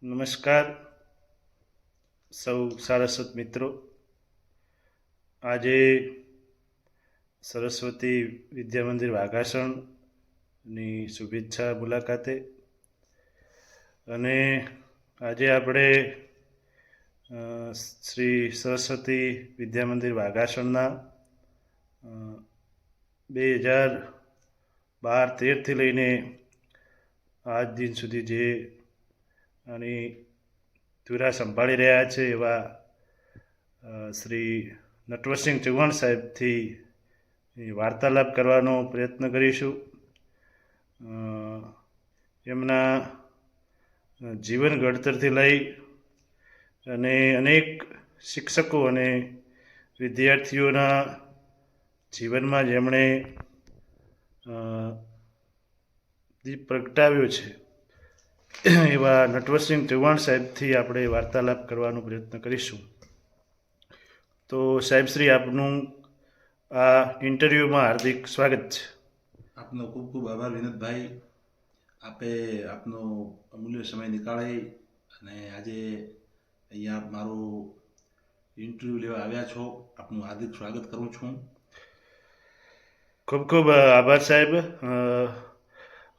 નમસ્કાર સૌ સારસ્વત મિત્રો. આજે સરસ્વતી વિદ્યા મંદિર વાઘાસણની શુભેચ્છા મુલાકાતે અને આજે આપણે શ્રી સરસ્વતી વિદ્યા મંદિર વાઘાસણના 2012-13થી લઈને આજ દિન સુધી જે આની ધુરા સંભાળી રહ્યા છે એવા શ્રી નટવરસિંહ ચૌહાણ સાહેબથી વાર્તાલાપ કરવાનો પ્રયત્ન કરીશું. એમના જીવન ઘડતરથી લઈ અને અનેક શિક્ષકો અને વિદ્યાર્થીઓના જીવનમાં જેમણે દીપ પ્રગટાવ્યો છે એવા નટવરસિંહ ચૌહાણ સાહેબથી આપણે વાર્તાલાપ કરવાનો પ્રયત્ન કરીશું. તો સાહેબશ્રી, આપનું આ ઇન્ટરવ્યૂમાં હાર્દિક સ્વાગત છે. આપનો ખૂબ ખૂબ આભાર વિનોદભાઈ. આપે આપનો અમૂલ્ય સમય નીકાળી અને આજે અહીંયા મારું ઇન્ટરવ્યૂ લેવા આવ્યા છો. આપનું હાર્દિક સ્વાગત કરું છું. ખૂબ ખૂબ આભાર સાહેબ.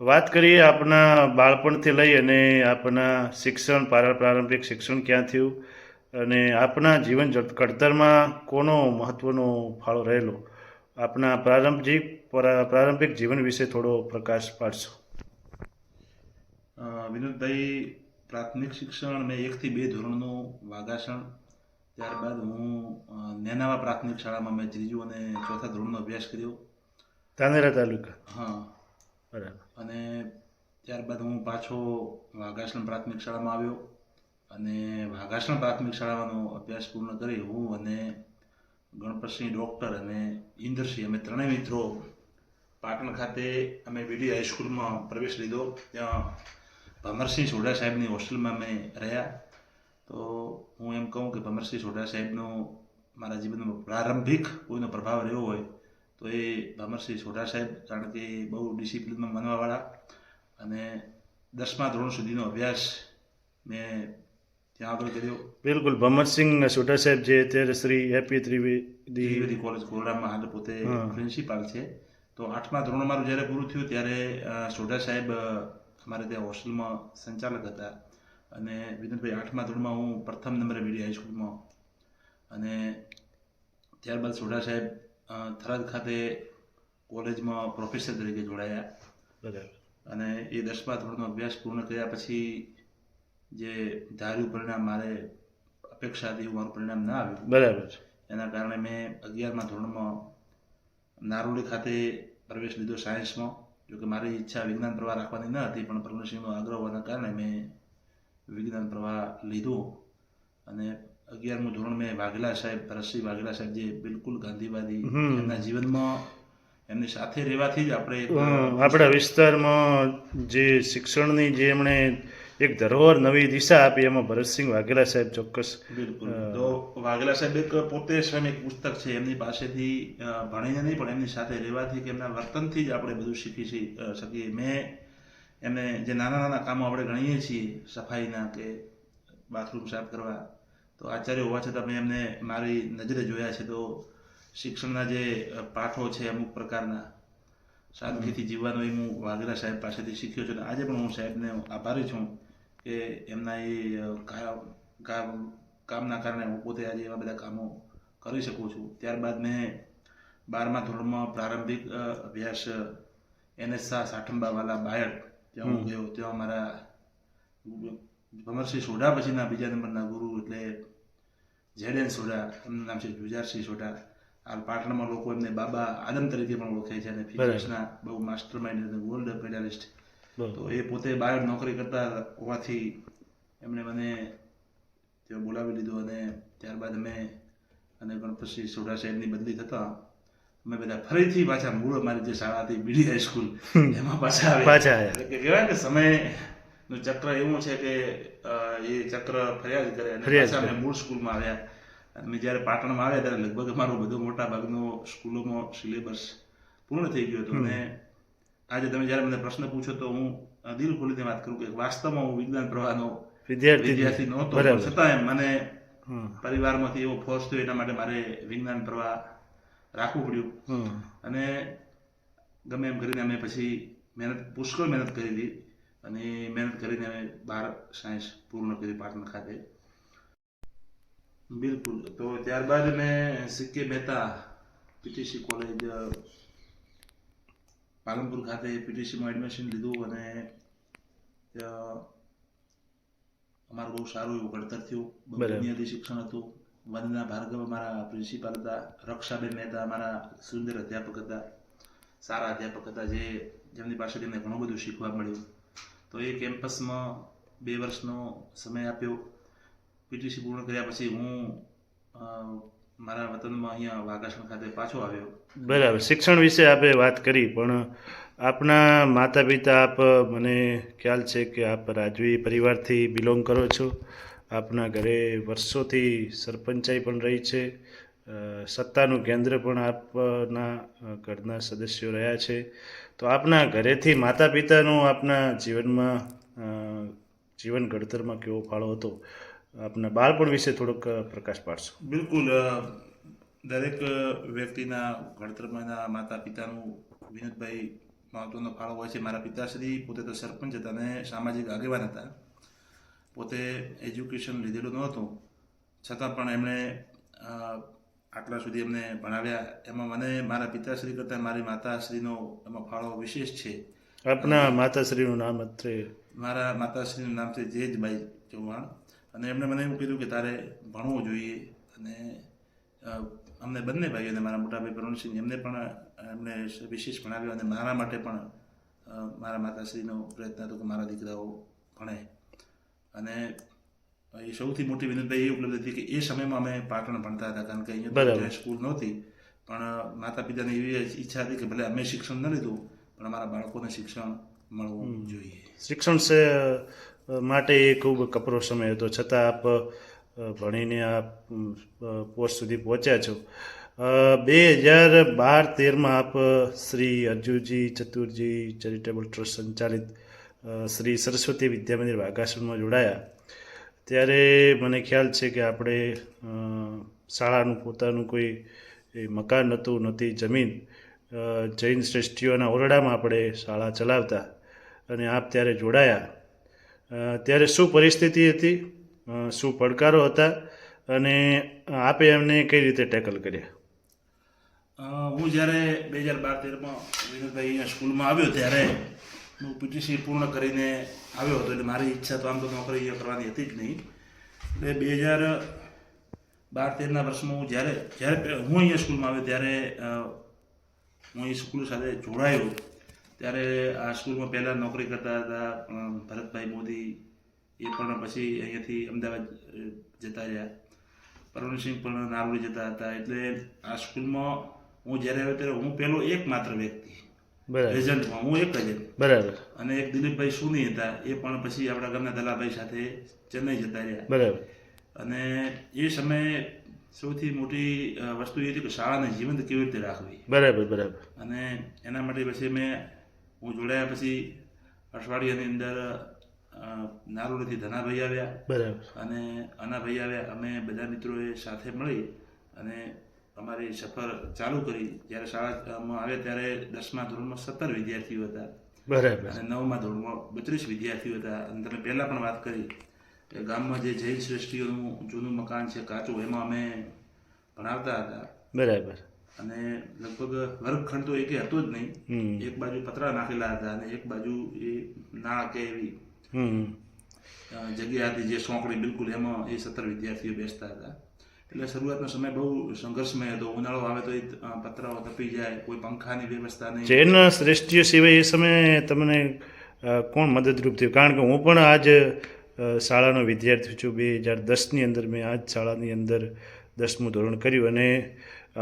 વાત કરીએ આપના બાળપણથી લઈ અને આપના શિક્ષણ, પ્રારંભિક શિક્ષણ ક્યાં થયું અને આપના જીવન ઘડતરમાં કોનો મહત્ત્વનો ફાળો રહેલો, આપના પ્રારંભિક જીવન વિશે થોડો પ્રકાશ પાડશો. વિનોદભાઈ, પ્રાથમિક શિક્ષણ મેં 1 થી 2 ધોરણનું વાઘાસણ, ત્યારબાદ હું નેનાવા પ્રાથમિક શાળામાં મેં 3 અને 4થા ધોરણનો અભ્યાસ કર્યો. ધાનેરા તાલુકા. હા, બરાબર. અને ત્યારબાદ હું પાછો વાઘાસણ પ્રાથમિક શાળામાં આવ્યો અને વાઘાસણ પ્રાથમિક શાળાનો અભ્યાસ પૂર્ણ કરી હું અને ગણપતસિંહ ડૉક્ટર અને ઇન્દ્રસિંહ અમે ત્રણેય મિત્રો પાટણ ખાતે અમે બીડી હાઈસ્કૂલમાં પ્રવેશ લીધો. ત્યાં ભમરસિંહ સોઢા સાહેબની હોસ્ટેલમાં અમે રહ્યા. તો હું એમ કહું કે ભમરસિંહ સોઢા સાહેબનો મારા જીવનમાં પ્રારંભિક કોઈનો પ્રભાવ રહ્યો હોય તો એ ભમરસિંહ સોઢા સાહેબ, કારણ કે બહુ ડિસિપ્લિનમાં માનવાવાળા અને 10મા ધોરણ સુધીનો અભ્યાસ મેં ત્યાં આગળ કર્યો. બિલકુલ. ભમરસિંહ સોઢા સાહેબ જે અત્યારે શ્રી એપી ત્રિવેદી કોલેજ કોરડામાં હાલ પોતે પ્રિન્સિપાલ છે. તો 8મા ધોરણ મારું જ્યારે પૂરું થયું ત્યારે સોઢા સાહેબ અમારે ત્યાં હોસ્ટેલમાં સંચાલક હતા. અને વિનોદભાઈ, 8મા ધોરણમાં હું પ્રથમ નંબરે બીડી હાઈસ્કૂલમાં, અને ત્યારબાદ સોઢા સાહેબ થરાદ ખાતે કોલેજમાં પ્રોફેસર તરીકે જોડાયા. બરાબર. અને એ 10મા ધોરણનો અભ્યાસ પૂર્ણ કર્યા પછી જે ધાર્યું પરિણામ, મારે અપેક્ષા હતી એવું મારું પરિણામ ના આવ્યું. બરાબર. એના કારણે મેં 11મા ધોરણમાં નારોલી ખાતે પ્રવેશ લીધો સાયન્સમાં. જોકે મારી ઈચ્છા વિજ્ઞાન પ્રવાહ રાખવાની ન હતી, પણ પ્રવીણસિંહનો આગ્રહ હોવાના કારણે મેં વિજ્ઞાન પ્રવાહ લીધો. અને 11મું ધોરણ મેં વાઘેલા સાહેબ, ભરતસિંહ વાઘેલા સાહેબ, જે બિલકુલ ગાંધીવાદી, એમના જીવનમાં એમની સાથે રહેવાથી જ આપણે આપણા વિસ્તારમાં જે શિક્ષણની જે એમણે એક ધરોહર, નવી દિશા આપી, એમાં ભરતસિંહ વાઘેલા સાહેબ ચોક્કસ. બિલકુલ. તો વાઘેલા સાહેબ એક પોતે સ્વયં એક પુસ્તક છે. એમની પાસેથી ભણીને નહીં પણ એમની સાથે રહેવાથી કે એમના વર્તનથી જ આપણે બધું શીખી શકીએ. મેં એમને જે નાના નાના કામો આપણે ગણીએ છીએ, સફાઈના કે બાથરૂમ સાફ કરવા, તો આચાર્ય હોવા છતાં મેં એમને મારી નજરે જોયા છે. તો શિક્ષણના જે પાઠો છે અમુક પ્રકારના સાદગીથી જીવવાનો એ હું વાઘેલા સાહેબ પાસેથી શીખ્યો છું. અને આજે પણ હું સાહેબને આભારી છું કે એમના એ કામના કારણે હું પોતે આજે એવા બધા કામો કરી શકું છું. ત્યારબાદ મેં 12મા ધોરણમાં પ્રારંભિક અભ્યાસ NS શાહ સાઠંબાવાલા બાયડ ત્યાં હું ગયો. ત્યાં મારા ભમરસિંહ સોઢા પછીના બીજા નંબરના ગુરુ એટલે ZN સોઢા, એમનું નામ છે જુજારસિંહ સોઢા. હાલ પાટણમાં લોકો એમને બાબા આદમ તરીકે પણ ઓળખે છે અને ફિઝિક્સના બહુ માસ્ટર માઇન્ડ અને ગોલ્ડ મેડાલિસ્ટ. તો એ પોતે બાયડ નોકરી કરતા હોવાથી એમણે મને ત્યાં બોલાવી લીધો. અને ત્યારબાદ અમે અને ગણપતસિંહ સોઢા સાહેબની બદલી થતાં અમે બધા ફરીથી પાછા મૂળ અમારી જે શાળા હતી બીડી હાઈસ્કૂલ એમાં પાછા આવ્યા. એટલે કે કહેવાય કે સમયનું ચક્ર એવું છે કે એ ચક્ર ફર્યા જ કરે. અને પાછા અમે મૂળ સ્કૂલમાં આવ્યા. અમે જ્યારે પાટણમાં આવ્યા ત્યારે લગભગ અમારો બધો મોટા ભાગનો સ્કૂલોમાં સિલેબસ પૂર્ણ થઈ ગયો હતો. અને આજે તમે જ્યારે મને પ્રશ્ન પૂછો તો હું દિલ ખોલીને વાત કરું કે વાસ્તવમાં હું વિજ્ઞાન પ્રવાહનો વિદ્યાર્થી નહોતો, બરાબર. પણ છતાં મને હમ, પરિવારમાંથી એવો ફોર્સ થયો, એના માટે મારે વિજ્ઞાન પ્રવાહ રાખવું પડ્યું. હમ. અને ગમે એમ કરીને અમે પછી પુષ્કળ મહેનત કરી હતી, અને એ મહેનત કરીને અમે 12 સાયન્સ પૂર્ણ કર્યું પાટણ ખાતે. બિલકુલ. તો ત્યારબાદ મેં CK Mehta PTC college Palanpur ખાતે પીટીસીમાં એડમિશન લીધું, અને ત્યાં અમારું બહુ સારું એવું ઘડતર થયું. બહુ બરાબર. બુનિયાદી શિક્ષણ હતું. વંદના ભાર્ગવ અમારા પ્રિન્સિપાલ હતા. રક્ષાબેન મહેતા અમારા સુંદર અધ્યાપક હતા, સારા અધ્યાપક હતા, જેમની પાસેથી અમને ઘણું બધું શીખવા મળ્યું. તો એ કેમ્પસમાં 2 વર્ષનો સમય આપ્યો. પીટીસી પૂર્ણ કર્યા પછી હું મારા વતનમાં અહીંયા વાઘાસણ ખાતે પાછો આવ્યો. બરાબર. શિક્ષણ વિશે આપણે વાત કરી, પણ આપના માતા પિતા, આપ મને ખ્યાલ છે કે આપ રાજવી પરિવારથી બિલોંગ કરો છો. આપના ઘરે વર્ષોથી સરપંચાઈ પણ રહી છે, સત્તાનું કેન્દ્ર પણ આપના ઘરના સદસ્યો રહ્યા છે. તો આપના ઘરેથી માતા પિતાનો આપના જીવનમાં જીવન ઘડતરમાં કેવો ફાળો હતો? આપના બાળપણ વિશે થોડોક પ્રકાશ પાડશો. બિલકુલ. દરેક વ્યક્તિના ઘડતરમાં એના માતા પિતાનું વિનોદભાઈ મહત્વનો ફાળો હોય છે. મારા પિતાશ્રી પોતે તો સરપંચ હતા અને સામાજિક આગેવાન હતા. પોતે એજ્યુકેશન લીધેલું નહોતું, છતાં પણ એમણે આટલા સુધી એમને ભણાવ્યા. એમાં મને મારા પિતાશ્રી કરતાં મારી માતાશ્રીનો એમાં ફાળો વિશેષ છે. આપના માતાશ્રીનું નામ અત્રે? મારા માતાશ્રીનું નામ છે જેજબાઈ ચૌહાણ, અને એમણે મને એવું કીધું કે તારે ભણવું જોઈએ. અને અમને બંને ભાઈઓને, મારા મોટા ભાઈ પ્રવીણસિંહ, એમને વિશેષ ભણાવ્યો, અને મારા માટે પણ મારા માતાશ્રીનો પ્રયત્ન હતો કે મારા દીકરાઓ ભણે. અને એ સૌથી મોટી વિનોદભાઈ એ ઉપલબ્ધિ હતી કે એ સમયમાં અમે પાટણ ભણતા હતા, કારણ કે અહીંયા સ્કૂલ નહોતી. પણ માતા પિતાની એવી ઈચ્છા હતી કે ભલે અમે શિક્ષણ ન લીધું, પણ અમારા બાળકોને શિક્ષણ મળવું જોઈએ. શિક્ષણ માટે એ ખૂબ કપરો સમય હતો, છતાં આપ ભણીને આ પોસ્ટ સુધી પહોંચ્યા છો. 2012-13માં આપ શ્રી અર્જુનજી ચતુરજી ચેરિટેબલ ટ્રસ્ટ સંચાલિત શ્રી સરસ્વતી વિદ્યામંદિર વાઘાસણમાં જોડાયા. ત્યારે મને ખ્યાલ છે કે આપણે શાળાનું પોતાનું કોઈ મકાન નહોતી જમીન. જૈન શ્રેષ્ઠીઓના ઓરડામાં આપણે શાળા ચલાવતા, અને આપ ત્યારે જોડાયા. ત્યારે શું પરિસ્થિતિ હતી, શું પડકારો હતા, અને આપે એમને કઈ રીતે ટેકલ કર્યા? હું જ્યારે 2012-13માં વિનોદભાઈ અહીંયા સ્કૂલમાં આવ્યો, ત્યારે હું પીટીસી પૂર્ણ કરીને આવ્યો હતો. એટલે મારી ઈચ્છા તો આમ તો નોકરી અહીંયા કરવાની હતી જ નહીં. એટલે 2012-13ના વર્ષમાં હું જ્યારે હું અહીંયા સ્કૂલમાં આવ્યો, ત્યારે હું એ સ્કૂલ સાથે જોડાયો. ત્યારે આ સ્કૂલમાં પહેલાં નોકરી કરતા હતા ભરતભાઈ મોદી, એ પણ પછી અહીંયાથી અમદાવાદ જતા રહ્યા. પ્રવીણસિંહ પણ નારોલી જતા હતા. એટલે આ સ્કૂલમાં હું જ્યારે આવ્યો ત્યારે હું પહેલો એકમાત્ર વ્યક્તિ પ્રેઝન્ટમાં, હું એક જ. બરાબર. અને એક દિલીપભાઈ સુની હતા, એ પણ પછી આપણા ગામના દલાભાઈ સાથે ચેન્નઈ જતા રહ્યા. બરાબર. અને એ સમયે સૌથી મોટી વસ્તુ એ હતી કે શાળાને જીવંત કેવી રીતે રાખવી. બરાબર. અને એના માટે પછી હું જોડાયા પછી અઠવાડિયાની અંદર નારોલીથી ધનાભાઈ આવ્યા. બરાબર. અને અનાભાઈ આવ્યા. અમે બધા મિત્રોએ સાથે મળી અને અમારી સફર ચાલુ કરી. જ્યારે શાળામાં આવ્યા ત્યારે 10મા ધોરણમાં 17 વિદ્યાર્થીઓ હતા. બરાબર. અને 9મા ધોરણમાં 32 વિદ્યાર્થીઓ હતા. અને તમે પહેલાં પણ વાત કરી કે ગામમાં જે જૈન શ્રેષ્ઠીઓનું જૂનું મકાન છે કાચું, એમાં અમે ભણાવતા હતા. બરાબર. અને લગભગ વર્ગખંડ તો એકે હતો જ નહીં. એક બાજુ પતરા નાખેલા હતા અને એક બાજુ એ નાળા કે એવી જગ્યા હતી, જે સોંકડી બિલકુલ, એમાં એ 17 વિદ્યાર્થીઓ બેસતા હતા. એટલે શરૂઆતનો સમય બહુ સંઘર્ષમય હતો. ઉનાળો આવે તો એ પતરાઓ તપી જાય, કોઈ પંખાની વ્યવસ્થા નહીં. જૈન શ્રેષ્ઠીઓ સિવાય એ સમયે તમને કોણ મદદરૂપ થયું? કારણ કે હું પણ આજ શાળાનો વિદ્યાર્થી છું. 2010ની અંદર મેં આ જ શાળાની અંદર 10મું ધોરણ કર્યું. અને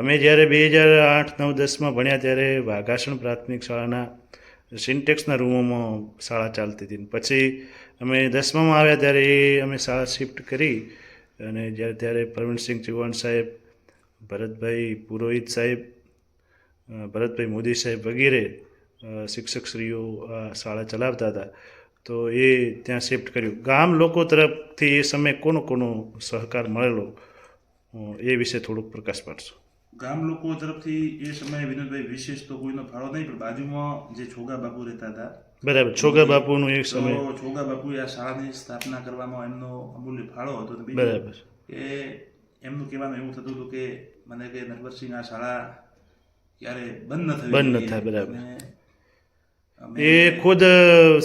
અમે જ્યારે 2008-9-10માં ભણ્યા ત્યારે વાઘાસણ પ્રાથમિક શાળાના સિન્ટેક્સના રૂમોમાં શાળા ચાલતી હતી. પછી અમે 10મામાં આવ્યા ત્યારે અમે શાળા શિફ્ટ કરી. અને ત્યારે પ્રવીણસિંહ ચૌહાણ સાહેબ, ભરતભાઈ પુરોહિત સાહેબ, ભરતભાઈ મોદી સાહેબ વગેરે શિક્ષકશ્રીઓ આ શાળા ચલાવતા હતા. તો એ ત્યાં શિફ્ટ કર્યું. ગામ લોકો તરફથી એ સમયે કોનો સહકાર મળેલો એ વિશે થોડુંક પ્રકાશ પાડશો. ગામ લોકો તરફથી એ સમયે વિનોદભાઈ વિશેષ તો કોઈનો ફાળો નહીં, પણ બાજુમાં જે છોગા બાપુ રહેતા હતા, બરાબર, છોગા બાપુનું એક સમય, તો છોગા બાપુએ આ શાળાની સ્થાપના કરવામાં એમનો અમૂલ્ય ફાળો હતો. અને બીજું બરાબર, કે એમનું કહેવાનું એવું થતું હતું કે મને કે નટવરસિંહ આ શાળા ક્યારે બંધ ન થાય. બરાબર, અમે એ ખુદ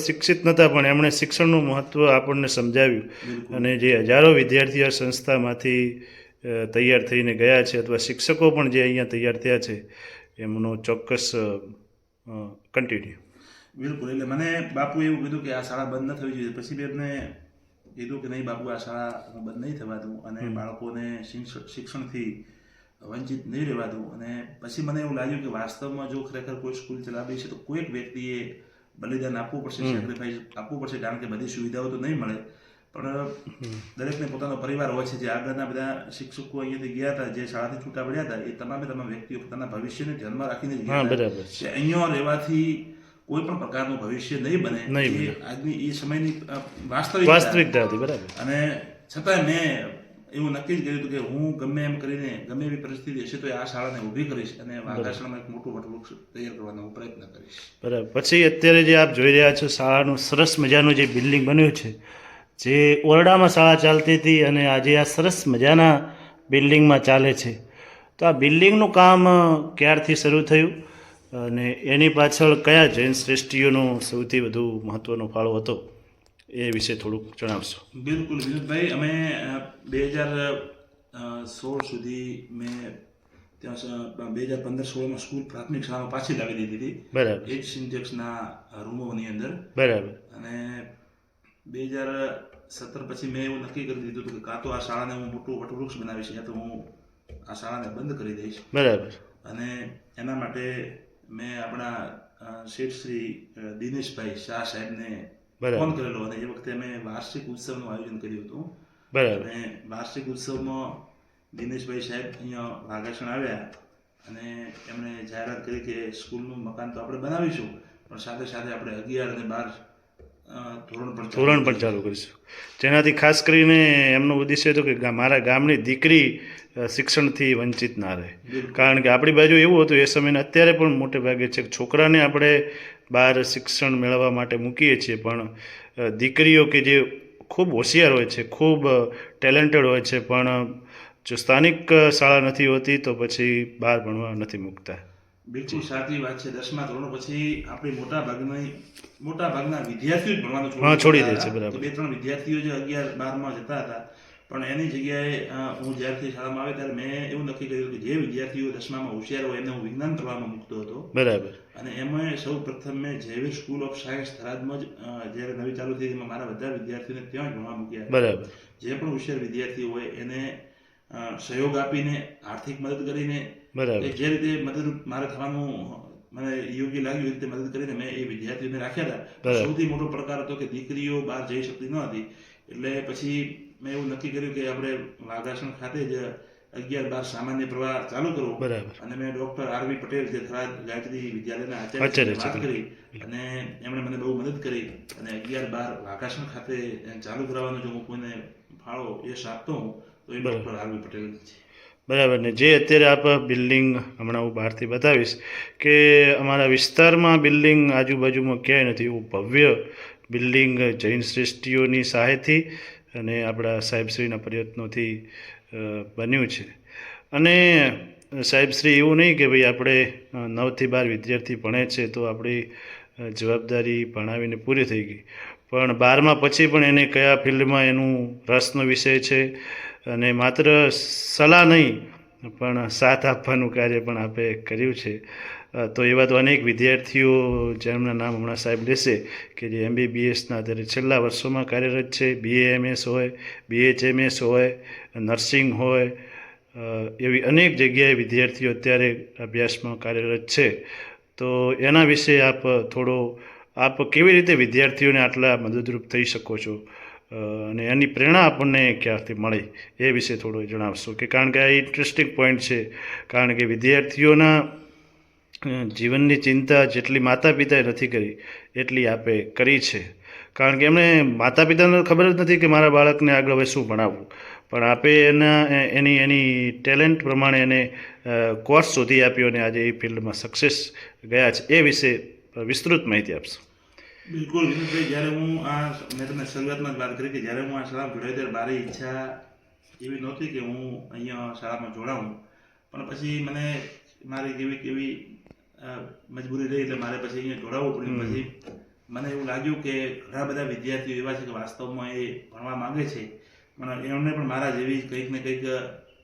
શિક્ષિત નહોતા, પણ એમણે શિક્ષણનું મહત્ત્વ આપણને સમજાવ્યું. બિલકુલ. અને જે હજારો વિદ્યાર્થીઓ સંસ્થામાંથી તૈયાર થઈને ગયા છે, અથવા શિક્ષકો પણ જે અહીંયા તૈયાર થયા છે, એમનો ચોક્કસ કન્ટિન્યુ. બિલકુલ. એટલે મને બાપુએ એવું કીધું કે આ શાળા બંધ ન થવી જોઈએ. પછી મેં એમને કીધું કે નહીં બાપુ, આ શાળા હું બંધ નહીં થવા દઉં અને બાળકોને શિક્ષણથી વંચિત નહીં રહેવા દઉં. અને પછી મને એવું લાગ્યું કે વાસ્તવમાં જો ખરેખર કોઈ સ્કૂલ ચલાવી છે તો કોઈક વ્યક્તિએ બલિદાન આપવું પડશે, સેક્રિફાઈસ આપવું પડશે, કારણ કે બધી સુવિધાઓ તો નહીં મળે, પણ દરેકને પોતાનો પરિવાર હોય છે. જે આગળના બધા શિક્ષકો અહીંયાથી ગયા હતા, જે શાળાથી છૂટા પડ્યા હતા, એ તમામ વ્યક્તિઓ પોતાના ભવિષ્યને ધ્યાનમાં રાખીને જ ગયા હતા કે અહીંયા રહેવાથી કોઈ પણ પ્રકારનું ભવિષ્ય નહીં બને. આજની એ સમયની વાસ્તવિકતા હતી. બરાબર. અને છતાં મેં એવું નક્કી જ કર્યું હતું કે હું ગમે એમ કરીને, ગમે એવી પરિસ્થિતિ હશે તો આ શાળાને ઊભી કરીશ અને વાઘાસણમાં એક મોટું વટવૃક્ષ તૈયાર કરવાનો હું પ્રયત્ન કરીશ. બરાબર. પછી અત્યારે જે આપ જોઈ રહ્યા છો, શાળાનું સરસ મજાનું જે બિલ્ડિંગ બન્યું છે, જે ઓરડામાં શાળા ચાલતી હતી અને આજે આ સરસ મજાના બિલ્ડિંગમાં ચાલે છે, તો આ બિલ્ડિંગનું કામ ક્યારથી શરૂ થયું અને એની પાછળ કયા જૈન શ્રેષ્ઠીઓનો સૌથી વધુ મહત્ત્વનો ફાળો હતો, એ વિશે થોડુંક જણાવશો. બિલકુલ વિનોદભાઈ, અમે 2016 સુધી મેં ત્યાં 2015-16માં સ્કૂલ પ્રાથમિક શાળામાં પાછી લાવી દીધી હતી. બરાબર. એ જ સિન્ટેક્સના રૂમોની અંદર. બરાબર. અને 2017 પછી મેં એવું નક્કી કરી દીધું હતું કે કાં તો આ શાળાને હું મોટું વટવૃક્ષ બનાવીશ, યા તો હું આ શાળાને બંધ કરી દઈશ. બરાબર. અને એના માટે મેં આપણા શેઠ શ્રી દિનેશભાઈ શાહ સાહેબને ફોન કરેલો અને એ વખતે અમે વાર્ષિક ઉત્સવનું આયોજન કર્યું હતું. બરાબર. અને વાર્ષિક ઉત્સવમાં દિનેશભાઈ સાહેબ અહીંયા વાઘાસણ આવ્યા અને એમણે જાહેરાત કરી કે સ્કૂલનું મકાન તો આપણે બનાવીશું, પણ સાથે સાથે આપણે 11 અને 12 ધોરણ પણ ચાલુ કરીશું. જેનાથી ખાસ કરીને એમનો ઉદ્દેશ્ય હતો કે મારા ગામની દીકરી શિક્ષણથી વંચિત ના રહે. કારણ કે આપણી બાજુ એવું હતું એ સમયે, અત્યારે પણ મોટે ભાગે છે કે છોકરાને આપણે બહાર શિક્ષણ મેળવવા માટે મૂકીએ છીએ, પણ દીકરીઓ કે જે ખૂબ હોશિયાર હોય છે, ખૂબ ટેલેન્ટેડ હોય છે, પણ જો સ્થાનિક શાળા નથી હોતી તો પછી બહાર ભણવા નથી મૂકતા. બિલકુલ સાચી વાત છે. 10મા ધોરણ પછી આપણી મોટા ભાગના વિદ્યાર્થીઓ જ ભણવાનું છોડી દે છે. બરાબર. 2-3 વિદ્યાર્થીઓ જે 11-12માં જતા હતા, પણ એની જગ્યાએ હું જ્યારથી શાળામાં આવે ત્યારે મેં એવું નક્કી કર્યું કે જે વિદ્યાર્થીઓ 10મામાં હોશિયાર હોય એમને હું વિજ્ઞાન કરવામાં મૂકતો હતો. બરાબર. અને એમાં સૌ પ્રથમ મેં ઝેવિયર સ્કૂલ ઓફ સાયન્સ થરાદમાં જ જ્યારે નવી ચાલુ થઈ એમાં મારા બધા વિદ્યાર્થીઓને ત્યાં જ ભણવા મૂક્યા. બરાબર. જે પણ હોશિયાર વિદ્યાર્થીઓ હોય એને સહયોગ આપીને, આર્થિક મદદ કરીને, જે રીતે મદદ મારે થવાનું મને યોગ્ય લાગ્યું એ રીતે મદદ કરીને મેં એ વિદ્યાર્થીઓને રાખ્યા હતા. સૌથી મોટો પ્રકાર હતો કે દીકરીઓ બહાર જઈ શકતી ન હતી, એટલે પછી મેં એવું નક્કી કર્યું કે આપણે વાઘાસણ ખાતે જ 11-12 સામાન્ય પ્રવાહ ચાલુ કરવો. અને મેં ડૉક્ટર R.V. પટેલ જે થરાદ ગાયત્રી વિદ્યાલયના આચાર્ય વાત કરી અને એમણે મને બહુ મદદ કરી અને 11-12 વાઘાસણ ખાતે ચાલુ કરાવવાનો જો હું કોઈને ફાળો યશ આપતો હું તો એ ડૉક્ટર R.V. પટેલ છે. બરાબર. ને જે અત્યારે આપ બિલ્ડિંગ હમણાં હું બહારથી બતાવીશ કે અમારા વિસ્તારમાં બિલ્ડિંગ આજુબાજુમાં ક્યાંય નથી એવું ભવ્ય બિલ્ડિંગ જૈન શ્રેષ્ઠીઓની સહાયથી અને આપણા સાહેબશ્રીના પ્રયત્નોથી બન્યું છે. અને સાહેબશ્રી એવું નહીં કે ભાઈ આપણે 9થી 12 વિદ્યાર્થી ભણે છે તો આપણી જવાબદારી ભણાવીને પૂરી થઈ ગઈ, પણ 12મા પછી પણ એને કયા ફિલ્ડમાં એનું રસનો વિષય છે અને માત્ર સલાહ નહીં પણ સાથ આપવાનું કાર્ય પણ આપે કર્યું છે. તો એવા તો અનેક વિદ્યાર્થીઓ જેમના નામ હમણાં સાહેબ લેશે કે જે MBBSના અત્યારે છેલ્લા વર્ષોમાં કાર્યરત છે, BAMS હોય, BHMS હોય, નર્સિંગ હોય, એવી અનેક જગ્યાએ વિદ્યાર્થીઓ અત્યારે અભ્યાસમાં કાર્યરત છે. તો એના વિશે આપ કેવી રીતે વિદ્યાર્થીઓને આટલા મદદરૂપ થઈ શકો છો અને એની પ્રેરણા આપણને ક્યારથી મળી એ વિશે થોડું જણાવશો. કે કારણ કે આ ઇન્ટરેસ્ટિંગ પોઈન્ટ છે, કારણ કે વિદ્યાર્થીઓના જીવનની ચિંતા જેટલી માતા પિતાએ નથી કરી એટલી આપે કરી છે. કારણ કે એમને માતા પિતાને ખબર જ નથી કે મારા બાળકને આગળ હવે શું ભણાવવું, પણ આપે એની ટેલેન્ટ પ્રમાણે એને કોર્સ શોધી આપ્યો અને આજે એ ફિલ્ડમાં સક્સેસ ગયા છે. એ વિશે વિસ્તૃત માહિતી આપશો. બિલકુલ વિનોદભાઈ, જ્યારે મેં તમને શરૂઆતમાં જ વાત કરી કે જ્યારે હું આ શાળામાં જોડાયો ત્યારે મારી ઈચ્છા એવી નહોતી કે હું અહીંયા શાળામાં જોડાઉં, પણ પછી મને મારી કેવી મજબૂરી રહી એટલે મારે પછી અહીંયા જોડાવવું પડ્યું. પછી મને એવું લાગ્યું કે ઘણા બધા વિદ્યાર્થીઓ એવા છે કે વાસ્તવમાં એ ભણવા માંગે છે, પણ એમને પણ મારા જેવી કંઈક ને કંઈક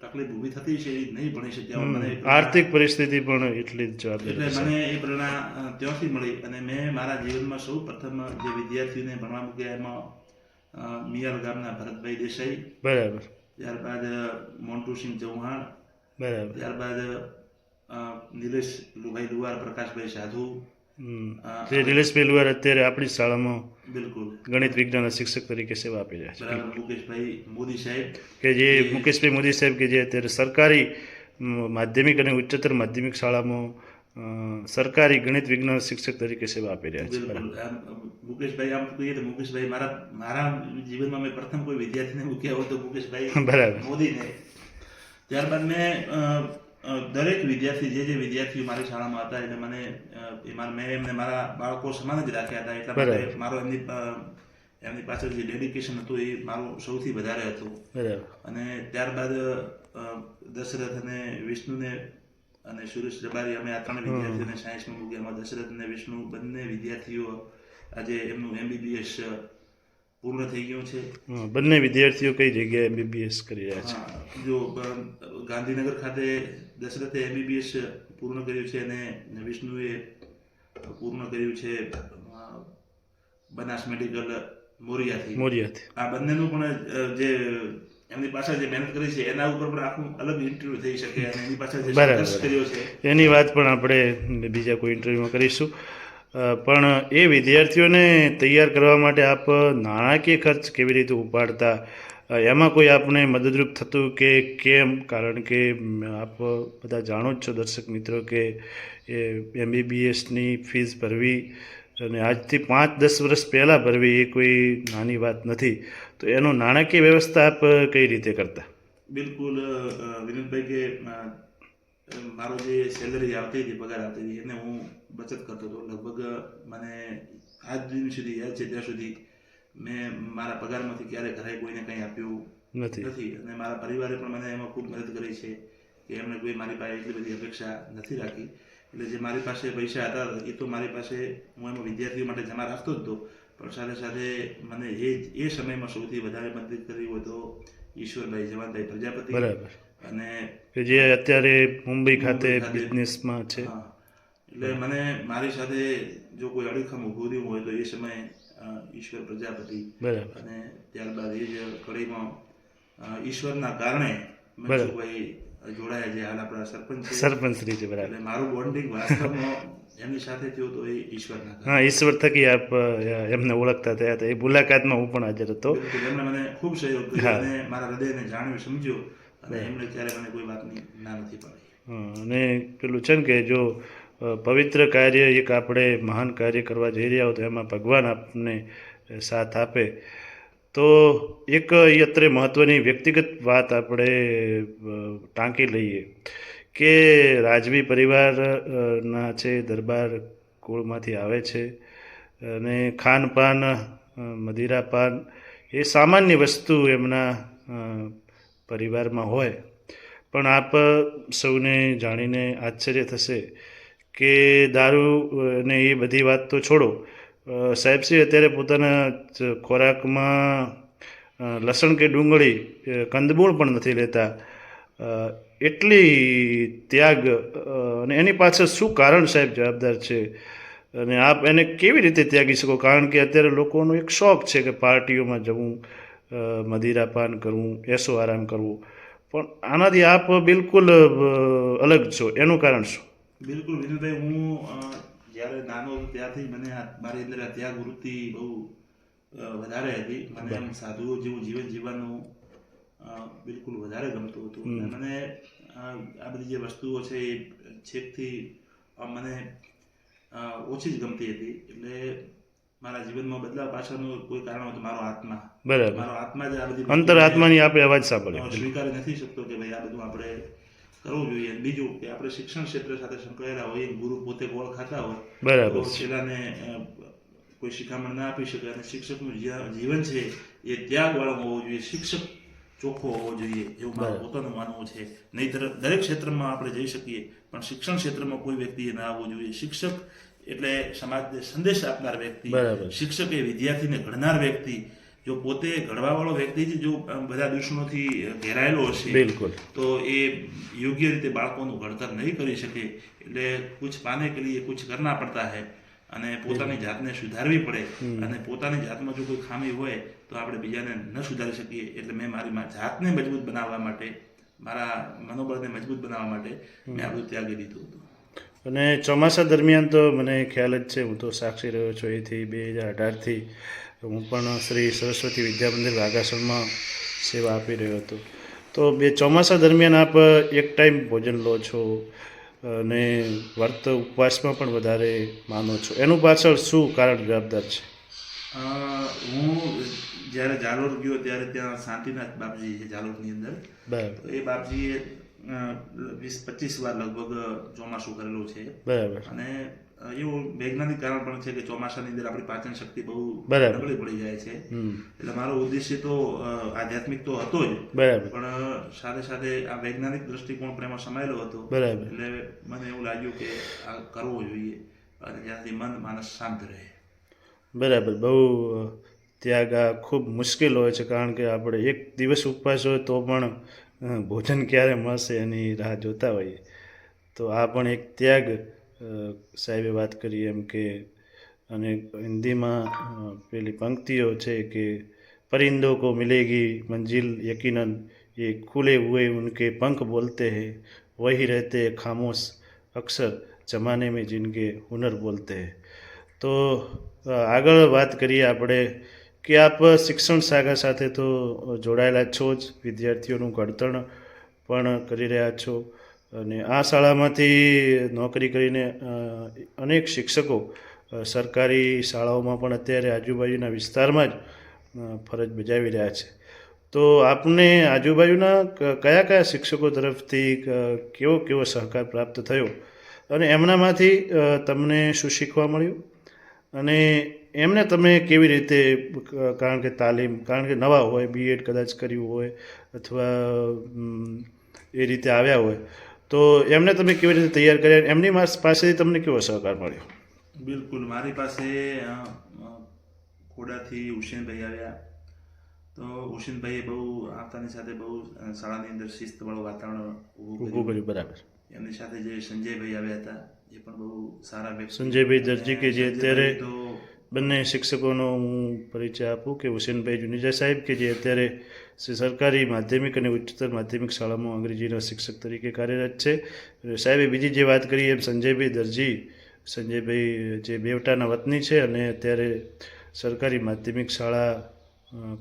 તકલીફ ઊભી થતી છે, એ નહીં ભણી શક્યા. મને આર્થિક પરિસ્થિતિ પણ એટલી જ એટલે મને એ પ્રેરણા ત્યાંથી મળી અને મેં મારા જીવનમાં સૌ પ્રથમ જે વિદ્યાર્થીઓને ભણવા મૂક્યા એમાં મિયાલ ગામના ભરતભાઈ દેસાઈ, બરાબર, ત્યારબાદ મોન્ટુસિંહ ચૌહાણ, બરાબર, ત્યારબાદ નિલેશ ભાઈ લુવાર, પ્રકાશભાઈ સાધુ. જે નિલેશભાઈ લુવાર અત્યારે આપણી શાળામાં બિલકુલ ગણિત વિજ્ઞાનના શિક્ષક તરીકે સેવા આપી રહ્યા છે. બરાબર. મુકેશભાઈ મોદી સાહેબ, કે જે મુકેશભાઈ મોદી સાહેબ કે જે અત્યારે સરકારી માધ્યમિક અને ઉચ્ચતર માધ્યમિક શાળામાં સરકારી ગણિત વિજ્ઞાન શિક્ષક તરીકે સેવા આપી રહ્યા છે. બિલકુલ. મુકેશભાઈ, આમ કહીએ તો મુકેશભાઈ મારા જીવનમાં મેં પ્રથમ કોઈ વિદ્યાર્થીને મૂક્યા હોય તો મુકેશભાઈ બરાબર, મોદીને. ત્યારબાદ મેં દરેક વિદ્યાર્થી જે વિદ્યાર્થીઓ મારી શાળામાં હતા એટલે મેં એમને મારા બાળકો સમાન જ રાખ્યા હતા. એટલા માટે મારો એમની પાછળ જે ડેડિકેશન હતું એ મારું સૌથી વધારે હતું. અને ત્યારબાદ દશરથ અને વિષ્ણુને અને સુરેશ રબારી, અમે આ ત્રણ વિદ્યાર્થીઓને સાયન્સમાં મૂક્યા. એમાં દશરથ અને વિષ્ણુ બંને વિદ્યાર્થીઓ આજે એમનું MBBS પૂર્ણ થઈ ગયું છે. બંને વિદ્યાર્થીઓ કઈ જગ્યાએ MBBS કરી રહ્યા છે? જો ગાંધીનગર ખાતે દશરથે MBBS પૂર્ણ કર્યું છે અને વિષ્ણુએ પૂર્ણ કર્યું છે બનાસ મેડિકલ મોરિયાથી. આ બંનેનું પણ જે એમની પાછળ જે મહેનત કરી છે એના ઉપર પણ આખું અલગ ઇન્ટરવ્યુ થઈ શકે અને એની પાછળ જે સંઘર્ષ કર્યો છે એની વાત પણ આપણે બીજા કોઈ ઇન્ટરવ્યુમાં કરીશું. પણ એ વિદ્યાર્થીઓને તૈયાર કરવા માટે આપ નાણાકીય ખર્ચ કેવી રીતે ઉપાડતા, એમાં કોઈ આપને મદદરૂપ થતું કે કેમ? કારણ કે આપ બધા જાણો જ છો દર્શક મિત્રો કે એ MBBSની ફીસ ભરવી અને આજથી 5-10 વર્ષ પહેલાં ભરવી એ કોઈ નાની વાત નથી. તો એનું નાણાકીય વ્યવસ્થા આપ કઈ રીતે કરતા? બિલકુલ વિનોદભાઈ, કે મારો જે સેલરી આવતી હતી, પગાર આવતી હતી, એને હું બચત કરતો હતો. લગભગ મને આજ દિન સુધી યાદ છે ત્યાં સુધી મેં મારા પગારમાંથી ક્યારે ઘરે કોઈને કંઈ આપ્યું નથી અને મારા પરિવારે પણ મને એમાં ખૂબ મદદ કરી છે કે એમને કોઈ મારી પાસે એટલી બધી અપેક્ષા નથી રાખી. એટલે જે મારી પાસે પૈસા હતા એ તો મારી પાસે હું એમાં વિદ્યાર્થીઓ માટે જમા રાખતો જ હતો, પણ સાથે સાથે મને એ સમયમાં સૌથી વધારે મદદ કરી હોય તો ઈશ્વરભાઈ જવાનભાઈ પ્રજાપતિ, બરાબર, અને કે જે અત્યારે મુંબઈ ખાતે બિઝનેસમાં છે. એટલે મને મારી સાથે જો કોઈ અડીખમ ઊભું રહ્યું હોય તો એ સમયે ઈશ્વર પ્રજાપતિ, અને ત્યારબાદ એ જ કડીમાં ઈશ્વરના કારણે મનસુખભાઈ જોડાયા, જે હાલ આપણા સરપંચ શ્રી છે. બરાબર. એટલે મારું બોન્ડિંગ વાસ્તવમાં એમની સાથે થયું તો એ ઈશ્વરના. ઈશ્વર થકી આપ એમને ઓળખતા થયા હતા. એ મુલાકાતમાં હું પણ હાજર હતો. એમણે મને ખૂબ સહયોગ કર્યો અને મારા હૃદયને જાણ્યો, સમજ્યો અને એમણે ક્યારે મને કોઈ વાતની ના નથી પાડી. અને પેલું છે ને કે જો પવિત્ર કાર્ય એક આપણે મહાન કાર્ય કરવા જઈ રહ્યા હો તો એમાં ભગવાન આપને સાથ આપે. તો એક અત્રે મહત્ત્વની વ્યક્તિગત વાત આપણે ટાંકી લઈએ કે રાજવી પરિવારના છે, દરબાર કુળમાંથી આવે છે અને ખાનપાન, મદિરાપાન એ સામાન્ય વસ્તુ એમના પરિવારમાં હોય. પણ આપ સૌને જાણીને આશ્ચર્ય થશે કે દારૂ ને એ બધી વાત તો છોડો, સાહેબશ્રી અત્યારે પોતાના ખોરાકમાં લસણ કે ડુંગળી, કંદમૂળ પણ નથી લેતા. એટલી ત્યાગ, અને એની પાછળ શું કારણ સાહેબ જવાબદાર છે અને આપ એને કેવી રીતે ત્યાગી શકો? કારણ કે અત્યારે લોકોનો એક શોખ છે કે પાર્ટીઓમાં જવું, મદિરાપાન કરવું, એસો આરામ કરવું, પણ આનાથી આપ બિલકુલ અલગ છો. એનું કારણ શું? બિલકુલ વિનોદભાઈ, હું જ્યારે નાનો હતો ત્યારથી મને મારી અંદર આ ત્યાગ વૃત્તિ બહુ વધારે હતી. મને એમ સાધુઓ જેવું જીવન જીવવાનું બિલકુલ વધારે ગમતું હતું. અને મને આ બધી જે વસ્તુઓ છે એ છેકથી મને ઓછી જ ગમતી હતી. એટલે મારા જીવનમાં બદલાવ પાછળનું કોઈ કારણ હોય તો મારો આત્મા. બરાબર. મારો આત્મા જ આ બધી અંતરાત્માની આપણે અવાજ સાંભળ્યો. સ્વીકારી નથી શકતો કે ભાઈ આ બધું આપણે કરવું જોઈએ. બીજું કે આપણે શિક્ષણ ક્ષેત્ર સાથે સંકળાયેલા હોઈએ, ગુરુ પોતે ગોળ ખાતા હોય બરાબર. તો છેલ્લાને કોઈ શિખામણ ના આપી શકે. અને શિક્ષકનું જીવન છે એ ત્યાગવાળો હોવો જોઈએ, શિક્ષક ચોખ્ખો હોવો જોઈએ, એવું મારું પોતાનું માનવું છે. નહીંતર દરેક ક્ષેત્રમાં આપણે જઈ શકીએ પણ શિક્ષણ ક્ષેત્રમાં કોઈ વ્યક્તિએ ના આવવું જોઈએ. શિક્ષક એટલે સમાજને સંદેશ આપનાર વ્યક્તિ, શિક્ષક એ વિદ્યાર્થીને ઘડનાર વ્યક્તિ. જો પોતે ઘડવાવાળો વ્યક્તિ જ જો બધા દૂષણોથી ઘેરાયેલો હશે બિલકુલ, તો એ યોગ્ય રીતે બાળકોનું ઘડતર નહીં કરી શકે. એટલે કુછ પાને કે લીએ કુછ કરના પડતા હૈ, અને પોતાની જાતને સુધારવી પડે. અને પોતાની જાતમાં જો કોઈ ખામી હોય તો આપણે બીજાને ન સુધારી શકીએ. એટલે મેં મારી જાતને મજબૂત બનાવવા માટે, મારા મનોબળને મજબૂત બનાવવા માટે મેં આ બધું ત્યાગી દીધું હતું. અને ચોમાસા દરમિયાન તો મને ખ્યાલ જ છે, હું તો સાક્ષી રહ્યો છું. એથી 2018થી હું પણ શ્રી સરસ્વતી વિદ્યા મંદિર વાઘાસણમાં સેવા આપી રહ્યો હતો. તો ચોમાસા દરમિયાન આપ એક ટાઈમ ભોજન લો છો અને વ્રત ઉપવાસમાં પણ વધારે માનો છો. એનું પાછળ શું કારણ જવાબદાર છે? હું જ્યારે જાલોર ગયો ત્યારે ત્યાં શાંતિનાથ બાપજી છે જાલોરની અંદર. બરાબર. તો એ બાપજીએ 20-25 વાર લગભગ ચોમાસું કરેલું છે. બરાબર. અને એવું વૈજ્ઞાનિક કારણ પણ છે કે ચોમાસાની અંદર આપણી પાચન શક્તિ બહુ નબળી પડી જાય છે. એટલે મારો ઉદ્દેશ્ય તો આધ્યાત્મિક તો હતો જ, પણ સાથે સાથે આ વૈજ્ઞાનિક દ્રષ્ટિકોણ પણ એમાં સમાયેલો હતો. એટલે મને એવું લાગ્યું કે આ કરવો જોઈએ, અને જ્યાંથી મન માનસ શાંત રહે. બરાબર. બહુ ત્યાગ આ ખૂબ મુશ્કેલ હોય છે, કારણ કે આપણે એક દિવસ ઉપવાસ હોય તો પણ ભોજન ક્યારે મળશે એની રાહ જોતા હોઈએ. તો આ પણ એક ત્યાગ સાહેબે વાત કરી એમ કે, અને હિન્દીમાં પેલી પંક્તિઓ છે કે પરિંદો કો મિલેગી મંજિલ યકીનન, ये खुले हुए उनके पंख बोलते हैं, वही रहते खामोश अक्सर जमाने में जिनके हुनर बोलते हैं. તો આગળ વાત કરીએ આપણે કે આપ શિક્ષણ શાખા સાથે તો જોડાયેલા છો જ, વિદ્યાર્થીઓનું ઘડતર પણ કરી રહ્યા છો, અને આ શાળામાંથી નોકરી કરીને અનેક શિક્ષકો સરકારી શાળાઓમાં પણ અત્યારે આજુબાજુના વિસ્તારમાં જ ફરજ બજાવી રહ્યા છે. તો આપને આજુબાજુના કયા કયા શિક્ષકો તરફથી કેવો સહકાર પ્રાપ્ત થયો, અને એમનામાંથી તમને શું શીખવા મળ્યું, અને એમને તમે કેવી રીતે, કારણ કે નવા હોય, B.Ed કદાચ કર્યું હોય અથવા એ રીતે આવ્યા હોય, તો એમને તમે કેવી રીતે તૈયાર કર્યા, એમની પાસેથી તમને કેવો સહકાર મળ્યો? બિલકુલ. મારી પાસે ખોડાથી હુસેનભાઈ આવ્યા. તો હુસેનભાઈએ બહુ આવતાની સાથે બહુ શાળાની અંદર શિસ્તવાળું વાતાવરણ ઊભું કર્યું. બરાબર. એમની સાથે જે સંજયભાઈ આવ્યા હતા એ પણ બહુ સારા વ્યક્તિ. સંજયભાઈ દરજી કે જે અત્યારે બંને શિક્ષકોનો હું પરિચય આપું કે હુસેનભાઈ જુનેજા સાહેબ કે જે અત્યારે સરકારી માધ્યમિક અને ઉચ્ચતર માધ્યમિક શાળામાં અંગ્રેજીના શિક્ષક તરીકે કાર્યરત છે. સાહેબે બીજી જે વાત કરી એમ સંજયભાઈ દરજી, સંજયભાઈ જે બેવટાના વતની છે અને અત્યારે સરકારી માધ્યમિક શાળા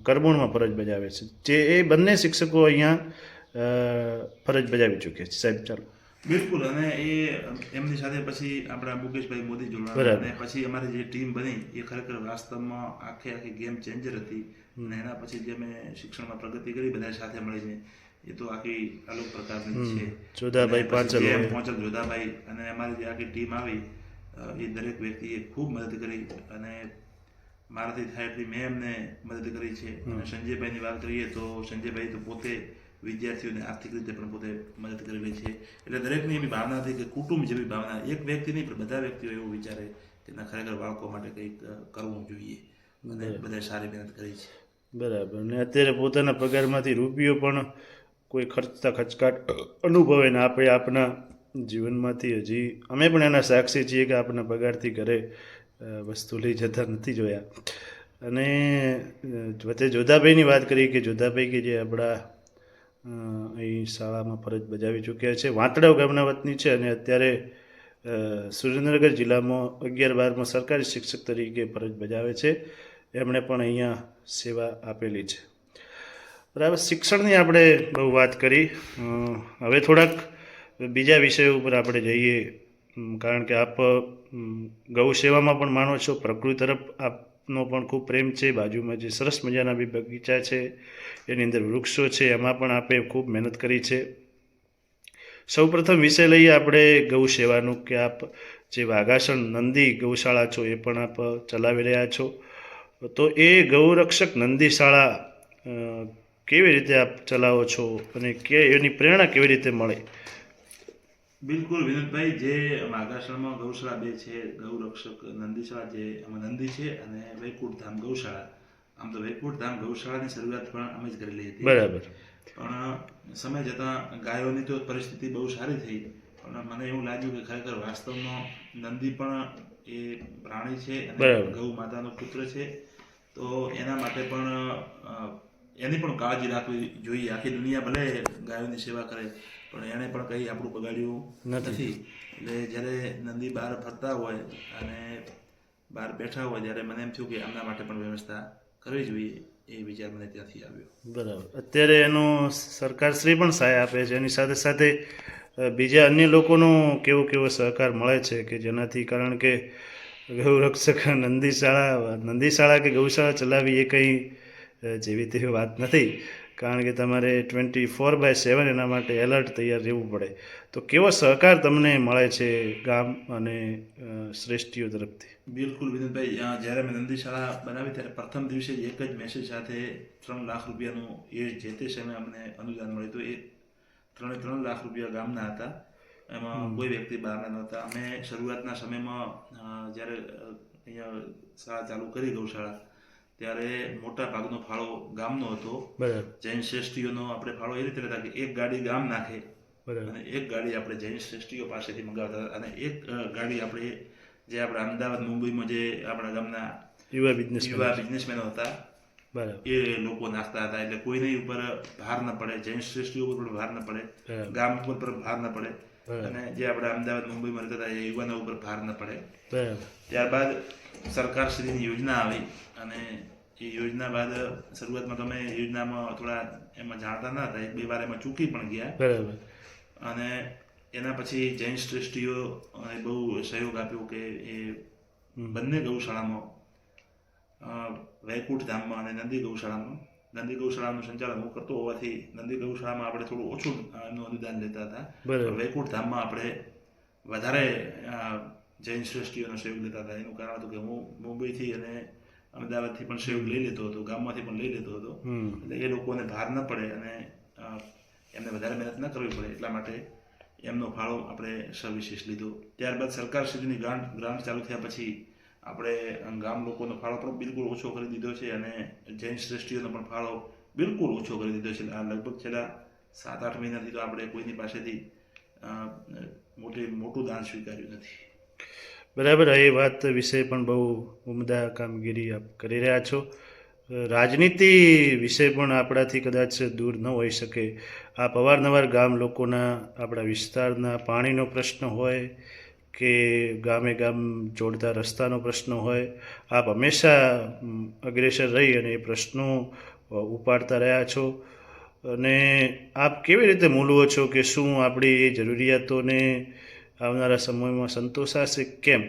કરમોણમાં ફરજ બજાવે છે. જે એ બંને શિક્ષકો અહીંયા ફરજ બજાવી ચૂક્યા છે. સાહેબ ચાલો. બિલકુલ. અને એમની સાથે પછી આપણા મુકેશભાઈ મોદી જોડાયા, અને પછી અમારી જે ટીમ બની એ ખરેખર વાસ્તવમાં આખી ગેમ ચેન્જર હતી. અને એના પછી જે મેં શિક્ષણમાં પ્રગતિ કરી બધા સાથે મળીને, એ તો આખી અલગ પ્રકારની છે. જોધાભાઈ પાંચલ જોધાભાઈ અને અમારી જે આખી ટીમ આવી એ દરેક વ્યક્તિએ ખૂબ મદદ કરી, અને મારાથી થાય એટલી મેં એમને મદદ કરી છે. અને સંજયભાઈની વાત કરીએ તો સંજયભાઈ તો પોતે વિદ્યાર્થીઓને આર્થિક રીતે પણ પોતે મદદ કરેલી છે. એટલે દરેકની એવી ભાવના હતી કે કુટુંબ જેવી ભાવના, એક વ્યક્તિ નહીં પણ બધા વ્યક્તિઓ એવું વિચારે કે ના, ખરેખર બાળકો માટે કંઈક કરવું જોઈએ, અને બધાએ સારી મહેનત કરી છે. બરાબર. અને અત્યારે પોતાના પગારમાંથી રૂપિયો પણ કોઈ ખચકાટ અનુભવે ને આપણે આપણા જીવનમાંથી હજી અમે પણ એના સાક્ષી છીએ કે આપણા પગારથી ઘરે વસ્તુ લઈ જતા નથી જોયા. અને વચ્ચે જોધાભાઈની વાત કરી કે જોધાભાઈ કે જે આપણા અહીં શાળામાં ફરજ બજાવી ચૂક્યા છે, વાંતડાવ ગામના વતની છે, અને અત્યારે સુરેન્દ્રનગર જિલ્લામાં 11-12માં સરકારી શિક્ષક તરીકે ફરજ બજાવે છે. એમણે પણ અહીંયા સેવા આપેલી છે. બરાબર. શિક્ષણની આપણે બહુ વાત કરી. હવે થોડાક બીજા વિષયો ઉપર આપણે જઈએ, કારણ કે આપ ગૌ સેવામાં પણ માનો છો, પ્રકૃતિ તરફ આપ નો પણ ખૂબ પ્રેમ છે. બાજુમાં જે સરસ મજાના બી બગીચા છે, એની અંદર વૃક્ષો છે, એમાં પણ આપે ખૂબ મહેનત કરી છે. સૌપ્રથમ વિષય લઈએ આપણે ગૌ સેવાનું, કે આપ જે વાઘાસણ નંદી ગૌશાળા છો એ પણ આપ ચલાવી રહ્યા છો. તો એ ગૌરક્ષક નંદીશાળા કેવી રીતે આપ ચલાવો છો અને એની પ્રેરણા કેવી રીતે મળે? બિલકુલ વિનોદભાઈ, જે વાઘાસણમાં ગૌશાળા બે છે, ગૌરક્ષક નંદીશાળા, જે આમાં નંદી છે, અને વૈકુંઠ ધામ ગૌશાળા. આમ તો વૈકુંઠ ધામ ગૌશાળાની શરૂઆત પણ અમે જ કરેલી હતી. બરાબર. પણ સમય જતાં ગાયોની તો પરિસ્થિતિ બહુ સારી થઈ, પણ મને એવું લાગ્યું કે ખરેખર વાસ્તવમાં નંદી પણ એ પ્રાણી છે અને ગૌ માતાનો પુત્ર છે. તો એના માટે પણ એની પણ કાળજી રાખવી જોઈએ. આખી દુનિયા ભલે ગાયોની સેવા કરે, પણ એણે પણ કંઈ આપણું બગાડ્યું નથી. એટલે જ્યારે નંદી બહાર ફરતા હોય અને બહાર બેઠા હોય, ત્યારે મને એમ થયું કે આમના માટે પણ વ્યવસ્થા કરવી જોઈએ. એ વિચાર મને ત્યાંથી આવ્યો. બરાબર. અત્યારે એનો સરકારશ્રી પણ સહાય આપે છે, એની સાથે સાથે બીજા અન્ય લોકોનો કેવો સહકાર મળે છે, કે જેનાથી, કારણ કે ગૌરક્ષક નંદીશાળા કે ગૌશાળા ચલાવવી એ કંઈ જેવી તેવી વાત નથી, કારણ કે તમારે 24/7 એના માટે એલર્ટ તૈયાર રહેવું પડે. તો કેવો સહકાર તમને મળે છે ગામ અને શ્રેષ્ઠીઓ તરફથી? બિલકુલ વિનોદભાઈ, જ્યારે મેં નંદીશાળા બનાવી ત્યારે પ્રથમ દિવસે જ એક જ મેસેજ સાથે 3 લાખ રૂપિયાનું એ જે તે સમયે અમને અનુદાન મળ્યું હતું. એ 3 લાખ રૂપિયા ગામના હતા, એમાં કોઈ વ્યક્તિ બહારના નહોતા. અમે શરૂઆતના સમયમાં જ્યારે અહીંયા શાળા ચાલુ કરી ગૌશાળા, ત્યારે મોટા ભાગનો ફાળો ગામનો હતો. જૈન શ્રેષ્ઠીઓનો આપણે ફાળો એ રીતે લેતા કે એક ગાડી ગામ નાખે અને એક ગાડી આપણે જૈન શ્રેષ્ઠીઓ પાસેથી મંગાવતા, અને એક ગાડી આપણે જે આપણા અમદાવાદ મુંબઈમાં જે આપણા ગામના યુવા બિઝનેસમેનો હતા એ લોકો નાખતા હતા. એટલે કોઈની ઉપર ભાર ન પડે, જૈન શ્રેષ્ઠીઓ ઉપર પણ ભાર ન પડે, ગામ ઉપર પણ ભાર ન પડે, અને જે આપણા અમદાવાદ મુંબઈમાં રહેતા હતા એ યુવાનો ઉપર ભાર ન પડે. ત્યારબાદ સરકારશ્રીની યોજના આવી, અને એ યોજના બાદ શરૂઆતમાં તમે યોજનામાં થોડા એમાં જાણતા ન હતા, 1-2 વાર એમાં ચૂકી પણ ગયા. અને એના પછી જૈન શ્રેષ્ઠીઓ બહુ સહયોગ આપ્યો કે એ બંને ગૌશાળામાં, વૈકુંઠ ધામમાં અને નંદી ગૌશાળાનું સંચાલન હું કરતો હોવાથી નંદી ગૌશાળામાં આપણે થોડું ઓછું એનું અનુદાન લેતા હતા. વૈકુંઠ ધામમાં આપણે વધારે જૈન શ્રેષ્ઠીઓનો સહયોગ લેતા હતા. એનું કારણ હતું કે હું મુંબઈથી અને અમદાવાદથી પણ સહયોગ લઈ લેતો હતો, ગામમાંથી પણ લઈ લેતો હતો. એટલે એ લોકોને ભાર ન પડે અને એમને વધારે મહેનત ન કરવી પડે, એટલા માટે એમનો ફાળો આપણે સવિશેષ લીધો. ત્યારબાદ સરકારશ્રીની ગ્રાન્ટ ચાલુ થયા પછી આપણે ગામ લોકોનો ફાળો પણ બિલકુલ ઓછો કરી દીધો છે, અને જૈન શ્રેષ્ઠીઓનો પણ ફાળો બિલકુલ ઓછો કરી દીધો છે. આ લગભગ છેલ્લા 7-8 મહિનાથી તો આપણે કોઈની પાસેથી મોટું દાન સ્વીકાર્યું નથી. બરાબર. એ વાત વિશે પણ બહુ ઉમદા કામગીરી આપ કરી રહ્યા છો. રાજનીતિ વિશે પણ આપણાથી કદાચ દૂર ન હોઈ શકે. આપ અવારનવાર ગામ લોકોના, આપણા વિસ્તારના પાણીનો પ્રશ્ન હોય કે ગામે ગામ જોડતા રસ્તાનો પ્રશ્ન હોય, આપ હંમેશા અગ્રેસર રહી અને એ પ્રશ્નો ઉપાડતા રહ્યા છો. અને આપ કેવી રીતે મૂલવો છો કે શું આપણી એ જરૂરિયાતોને આવનારા સમયમાં સંતોષાશે, કેમ?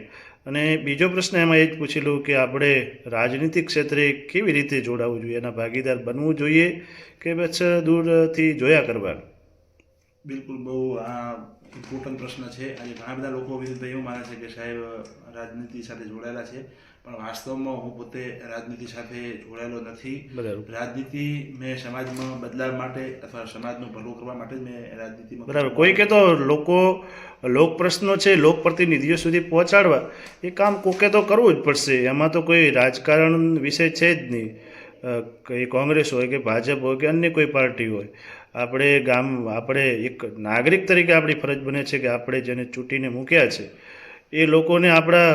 અને બીજો પ્રશ્ન એમાં એ જ પૂછી લઉં કે આપણે રાજનીતિક ક્ષેત્રે કેવી રીતે જોડાવવું જોઈએ, એના ભાગીદાર બનવું જોઈએ કે પછી દૂરથી જોયા કરવાનું? બિલકુલ, બહુ આ ઇમ્પોર્ટન્ટ પ્રશ્ન છે. આજે ઘણા બધા લોકો વિરુદ્ધ એવું માને છે કે સાહેબ રાજનીતિ સાથે જોડાયેલા છે, પણ વાસ્તવમાં હું પોતે રાજનીતિ સાથે જોડાયેલો નથી. રાજનીતિ મેં સમાજમાં બદલાવ માટે અથવા સમાજનું ભલું કરવા માટે જ મેં રાજનીતિમાં. બરાબર. કોઈ કે તો લોક પ્રશ્નો છે, લોક પ્રતિનિધિઓ સુધી પહોંચાડવા એ કામ કોકે તો કરવું જ પડશે. એમાં તો કોઈ રાજકારણ વિષય છે જ નહીં. કંઈ કોંગ્રેસ હોય કે ભાજપ હોય કે અન્ય કોઈ પાર્ટી હોય, આપણે એક નાગરિક તરીકે આપણી ફરજ બને છે કે આપણે જેને ચૂંટીને મૂક્યા છે એ લોકોને આપણા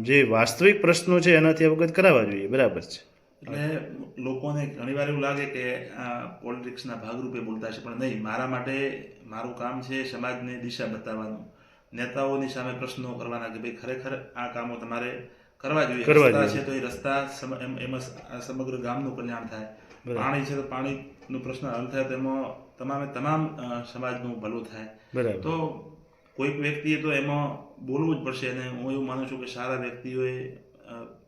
જે વાસ્તવિક પ્રશ્નો છે એનાથી અવગત કરાવવા જોઈએ. બરાબર છે. એટલે લોકોને ઘણીવાર એવું લાગે કે આ પોલિટિક્સના ભાગરૂપે બોલતા છે, પણ નહીં. મારા માટે મારું કામ છે સમાજને દિશા બતાવવાનું, નેતાઓની સામે પ્રશ્નો કરવાના કે ભાઈ ખરેખર આ કામો તમારે કરવા જોઈએ. રસ્તા છે તો એ રસ્તા, એમાં સમગ્ર ગામનું કલ્યાણ થાય. પાણી છે તો પાણીનો પ્રશ્ન હલ થાય, તો એમાં તમામ સમાજનું ભલું થાય. તો કોઈક વ્યક્તિએ તો એમાં બોલવું જ પડશે. અને હું એવું માનું છું કે સારા વ્યક્તિઓએ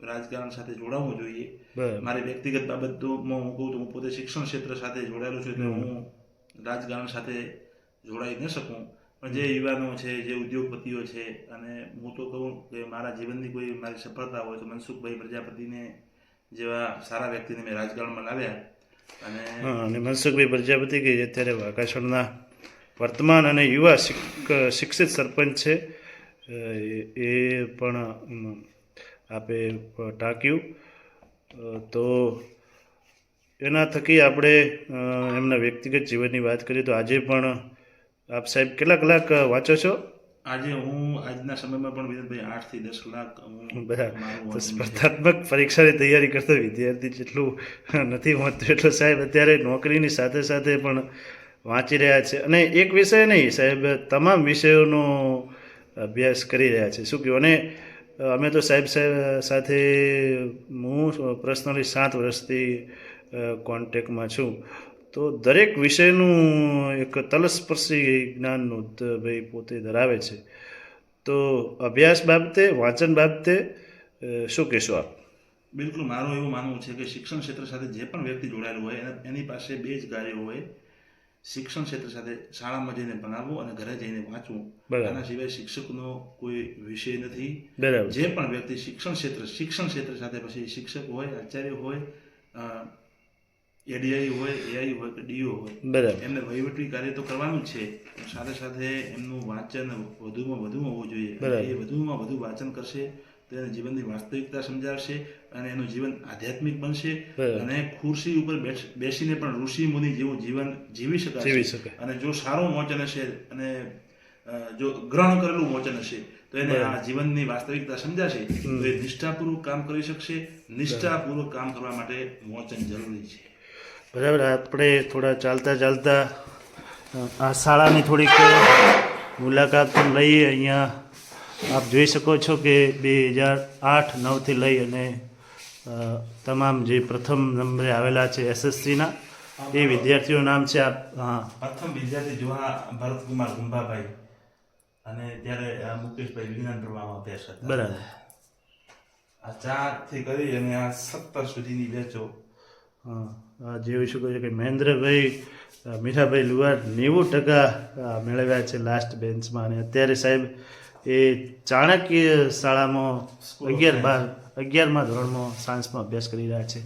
રાજકારણ સાથે જોડાવવું જોઈએ. બરાબર. મારી વ્યક્તિગત બાબતમાં હું કહું તો હું પોતે શિક્ષણ ક્ષેત્ર સાથે જોડાયેલો છું, એટલે હું રાજકારણ સાથે જોડાઈ ન શકું. પણ જે યુવાનો છે, જે ઉદ્યોગપતિઓ છે, અને હું તો કહું કે મારા જીવનની કોઈ મારી સફળતા હોય તો મનસુખભાઈ પ્રજાપતિને જેવા સારા વ્યક્તિને મેં રાજકારણમાં લાવ્યા. અને મનસુખભાઈ પ્રજાપતિ કે જે અત્યારે વાઘાસણના વર્તમાન અને યુવા શિક્ષિત સરપંચ છે, એ પણ આપે ટાંક્યું. તો એના થકી આપણે એમના વ્યક્તિગત જીવનની વાત કરીએ તો આજે પણ આપ સાહેબ કેટલા કલાક વાંચો છો? આજે હું આજના સમયમાં પણ વિનોદભાઈ 8 થી 10 કલાક હું બરાબર. તો સ્પર્ધાત્મક પરીક્ષાની તૈયારી કરતો વિદ્યાર્થી જેટલું નથી વાંચતું એટલું સાહેબ અત્યારે નોકરીની સાથે સાથે પણ વાંચી રહ્યા છે. અને એક વિષય નહીં સાહેબ, તમામ વિષયોનો અભ્યાસ કરી રહ્યા છે. શું કહ્યું? અને અમે તો સાહેબ સાથે હું પર્સનલી 7 વર્ષથી કોન્ટેક્ટમાં છું. તો દરેક વિષયનું એક તલસ્પર્શી જ્ઞાનનું ભાઈ પોતે ધરાવે છે. તો અભ્યાસ બાબતે, વાંચન બાબતે શું કહેશો આપ? બિલકુલ, મારું એવું માનવું છે કે શિક્ષણ ક્ષેત્ર સાથે જે પણ વ્યક્તિ જોડાયેલું હોય એની પાસે 2 જ કાર્યો હોય. શિક્ષણ ક્ષેત્ર સાથે શાળામાં જઈને ભણાવવું અને ઘરે જઈને વાંચવું. આના સિવાય શિક્ષકનો કોઈ વિષય નથી. બરાબર. જે પણ વ્યક્તિ શિક્ષણ ક્ષેત્ર સાથે પછી શિક્ષક હોય, આચાર્ય હોય, એડીઆઈ હોય, એઆઈ હોય કે ડીઓ હોય, બરાબર, એમને વહીવટી કાર્ય તો કરવાનું જ છે. સાથે સાથે એમનું વાંચન વધુમાં વધુ હોવું જોઈએ. એ વધુમાં વધુ વાંચન કરશે તો એને જીવનની વાસ્તવિકતા સમજાવશે અને એનું જીવન આધ્યાત્મિક બનશે અને ખુરશી ઉપર બેસીને પણ ઋષિ મુનિ જેવું જીવન જીવી શકાશે. અને જો સારું વાંચન હશે અને જો ગ્રહણ કરેલું વાંચન હશે તો એને આ જીવનની વાસ્તવિકતા સમજાશે, તો એ નિષ્ઠાપૂર્વક કામ કરી શકશે. નિષ્ઠાપૂર્વક કામ કરવા માટે વાંચન જરૂરી છે. બરાબર. આપણે થોડા ચાલતા આ શાળાની થોડીક મુલાકાત પણ લઈએ. અહીંયા આપ જોઈ શકો છો કે 2008-9થી લઈ અને તમામ જે પ્રથમ નંબરે આવેલા છે એસએસસીના એ વિદ્યાર્થીઓનું નામ છે. પ્રથમ વિદ્યાર્થી જોવા ભરતકુમાર ગુંભાભાઈ અને ત્યારે મુકેશભાઈ વિજ્ઞાન પ્રવાહમાં અભ્યાસ કરતા. બરાબર. આ 4 થી કરી અને આ 17 સુધીની બેચો. જોઈ શકો છો કે મહેન્દ્રભાઈ મીઠાભાઈ લુહાર 90% મેળવ્યા છે લાસ્ટ બેન્ચમાં. અને અત્યારે સાહેબ એ ચાણક્ય શાળામાં 11મા ધોરણમાં સાયન્સમાં અભ્યાસ કરી રહ્યા છે.